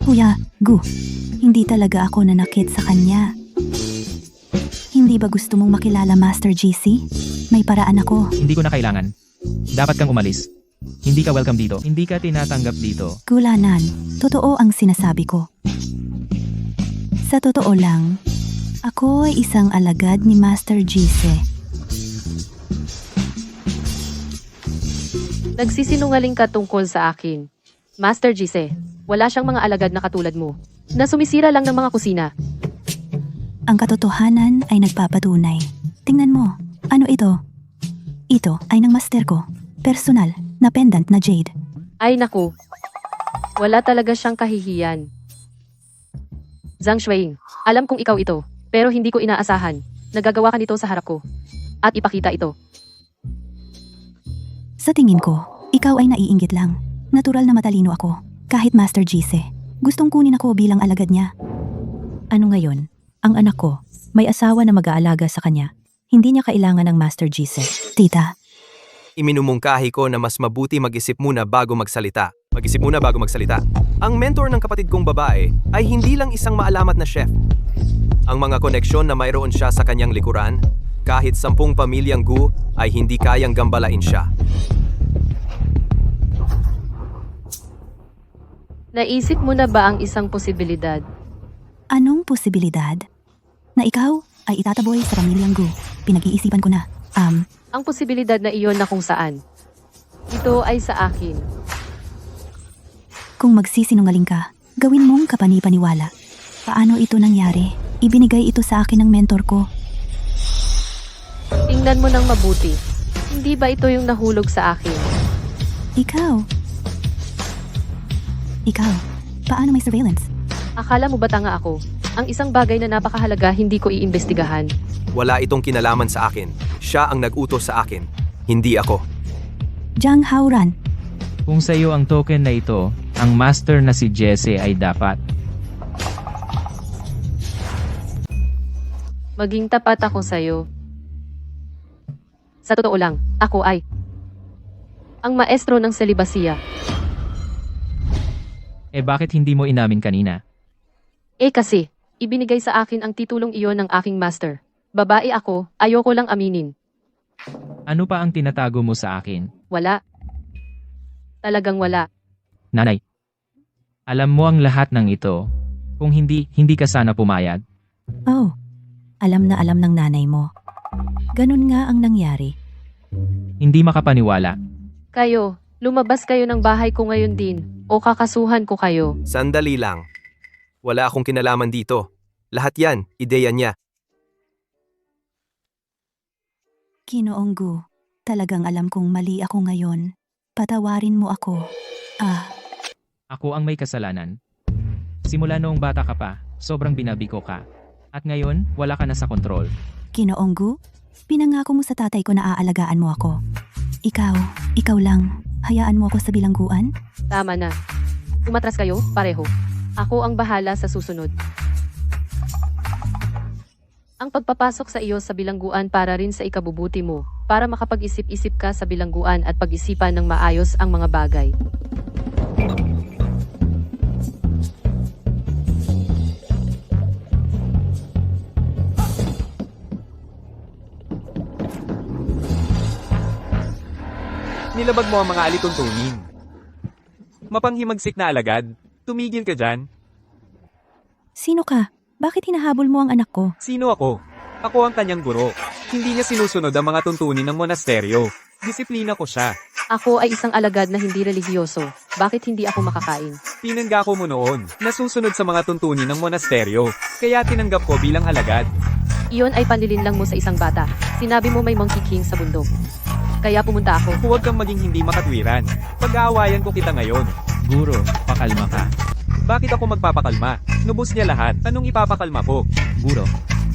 Kuya, Gu, hindi talaga ako nanakit sa kanya. Hindi ba gusto mong makilala Master GC? May paraan ako. Hindi ko na kailangan. Dapat kang umalis. Hindi ka welcome dito. Hindi ka tinatanggap dito. Gulanan, totoo ang sinasabi ko. Sa totoo lang, ako ay isang alagad ni Master GC. Nagsisinungaling ka tungkol sa akin. Master Gise, wala siyang mga alagad na katulad mo, na sumisira lang ng mga kusina. Ang katotohanan ay nagpapatunay. Tingnan mo, ano ito? Ito ay ng master ko. Personal na pendant na jade. Ay naku. Wala talaga siyang kahihiyan. Zhang Shuiying, alam kong ikaw ito, pero hindi ko inaasahan. Nagagawa ka nito sa harap ko. At ipakita ito. Sa tingin ko, ikaw ay naiinggit lang. Natural na matalino ako. Kahit Master Gise. Gustong kunin ako bilang alagad niya. Ano ngayon? Ang anak ko, may asawa na mag-aalaga sa kanya. Hindi niya kailangan ng Master Gise. Tita, Iminumungkahi ko na mas mabuti mag-isip muna bago magsalita. Mag-isip muna bago magsalita. Ang mentor ng kapatid kong babae ay hindi lang isang maalamat na chef. Ang mga koneksyon na mayroon siya sa kanyang likuran, kahit 10 pamilyang Gu ay hindi kayang gambalain siya. Naisip mo na ba ang isang posibilidad? anong posibilidad? Na ikaw ay itataboy sa pamilyang Gu. Pinag-iisipan ko na. Ang posibilidad na iyon na kung saan. Ito ay sa akin. Kung magsisinungaling ka, gawin mong kapani-paniwala. Paano ito nangyari? Ibinigay ito sa akin ng mentor ko. Tingnan mo ng mabuti. Hindi ba ito yung nahulog sa akin? Ikaw, paano may surveillance? Akala mo ba tanga ako? Ang isang bagay na napakahalaga hindi ko iimbestigahan. Wala itong kinalaman sa akin. Siya ang nag-utos sa akin, hindi ako. Jiang Haoran, Kung sa iyo ang token na ito, ang master na si Jesse ay dapat. Maging tapat ako sa'yo. Sa totoo lang, ako ay ang maestro ng selibasiya. Eh bakit hindi mo inamin kanina? Kasi, ibinigay sa akin ang titulong iyon ng aking master. Babae ako, ayoko lang aminin. Ano pa ang tinatago mo sa akin? Wala. Talagang wala. Nanay, alam mo ang lahat ng ito. Kung hindi ka sana pumayag. oh, alam na alam ng nanay mo. Ganun nga ang nangyari. Hindi makapaniwala. Kayo, lumabas kayo ng bahay ko ngayon din, o kakasuhan ko kayo. Sandali lang. Wala akong kinalaman dito. Lahat yan, ideya niya. Ginoong Gu, talagang alam kong mali ako ngayon. Patawarin mo ako. Ako ang may kasalanan. Simula noong bata ka pa, sobrang binabiko ka. At ngayon, wala ka na sa kontrol. Ginoong Gu, pinangako mo sa tatay ko na aalagaan mo ako. Ikaw lang. Hayaan mo ako sa bilangguan? Tama na. Umatras kayo, pareho. Ako ang bahala sa susunod. Ang pagpapasok sa iyo sa bilangguan para rin sa ikabubuti mo, para makapag-isip-isip ka sa bilangguan at pag-isipan ng maayos ang mga bagay. Nilabag mo ang mga alituntunin. Mapanghimagsik na alagad. Tumigil ka dyan. Sino ka? Bakit hinahabol mo ang anak ko? Sino ako? Ako ang kanyang guro. Hindi niya sinusunod ang mga tuntunin ng monasteryo. Disiplina ko siya. Ako ay isang alagad na hindi relihiyoso. Bakit hindi ako makakain? Pinangga ko mo noon, nasusunod sa mga tuntunin ng monasteryo. Kaya tinanggap ko bilang alagad. Iyon ay panlilinlang mo sa isang bata. Sinabi mo may monkey king sa bundok. Kaya pumunta ako. Huwag kang maging hindi makatwiran. Pag-aawayan ko kita ngayon. Guro, pakalma ka. Bakit ako magpapakalma? Nubos niya lahat. Anong ipapakalma ko? Guro,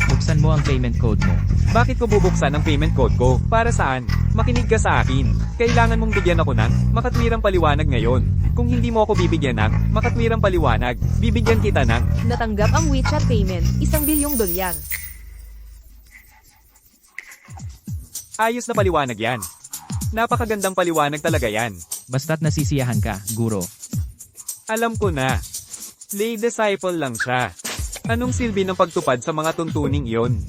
buksan mo ang payment code mo. Bakit ko bubuksan ang payment code ko? Para saan? Makinig ka sa akin. Kailangan mong bigyan ako ng makatwirang paliwanag ngayon. Kung hindi mo ako bibigyan ng makatwirang paliwanag, bibigyan kita ng Natanggap ang WeChat payment, $1 bilyong. ayos na paliwanag yan. Napakagandang paliwanag talaga yan. Basta't nasisiyahan ka, guro. Alam ko na. Lay disciple lang siya. Anong silbi ng pagtupad sa mga tuntuning iyon?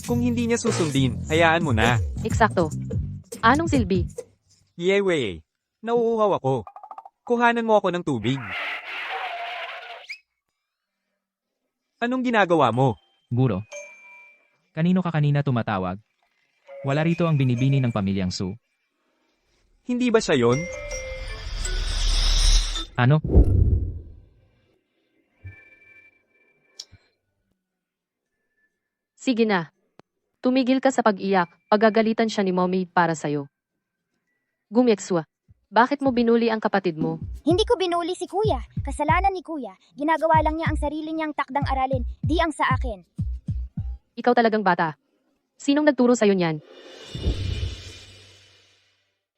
Kung hindi niya susundin, hayaan mo na. Eksakto. Anong silbi? Yewe. Nauuhaw ako. Kuhanan mo ako ng tubig. Anong ginagawa mo? Guro, kanino ka kanina tumatawag? Wala rito ang binibini ng pamilyang Su. Hindi ba siya yon? Ano? Sige na. Tumigil ka sa pag-iyak, pagagalitan siya ni mommy para sa'yo. Gumyekswa. Bakit mo binuli ang kapatid mo? Hindi ko binuli si kuya. Kasalanan ni kuya. Ginagawa lang niya ang sarili niyang takdang aralin, di ang sa akin. Ikaw talagang bata. Sinong nagturo sa'yo niyan?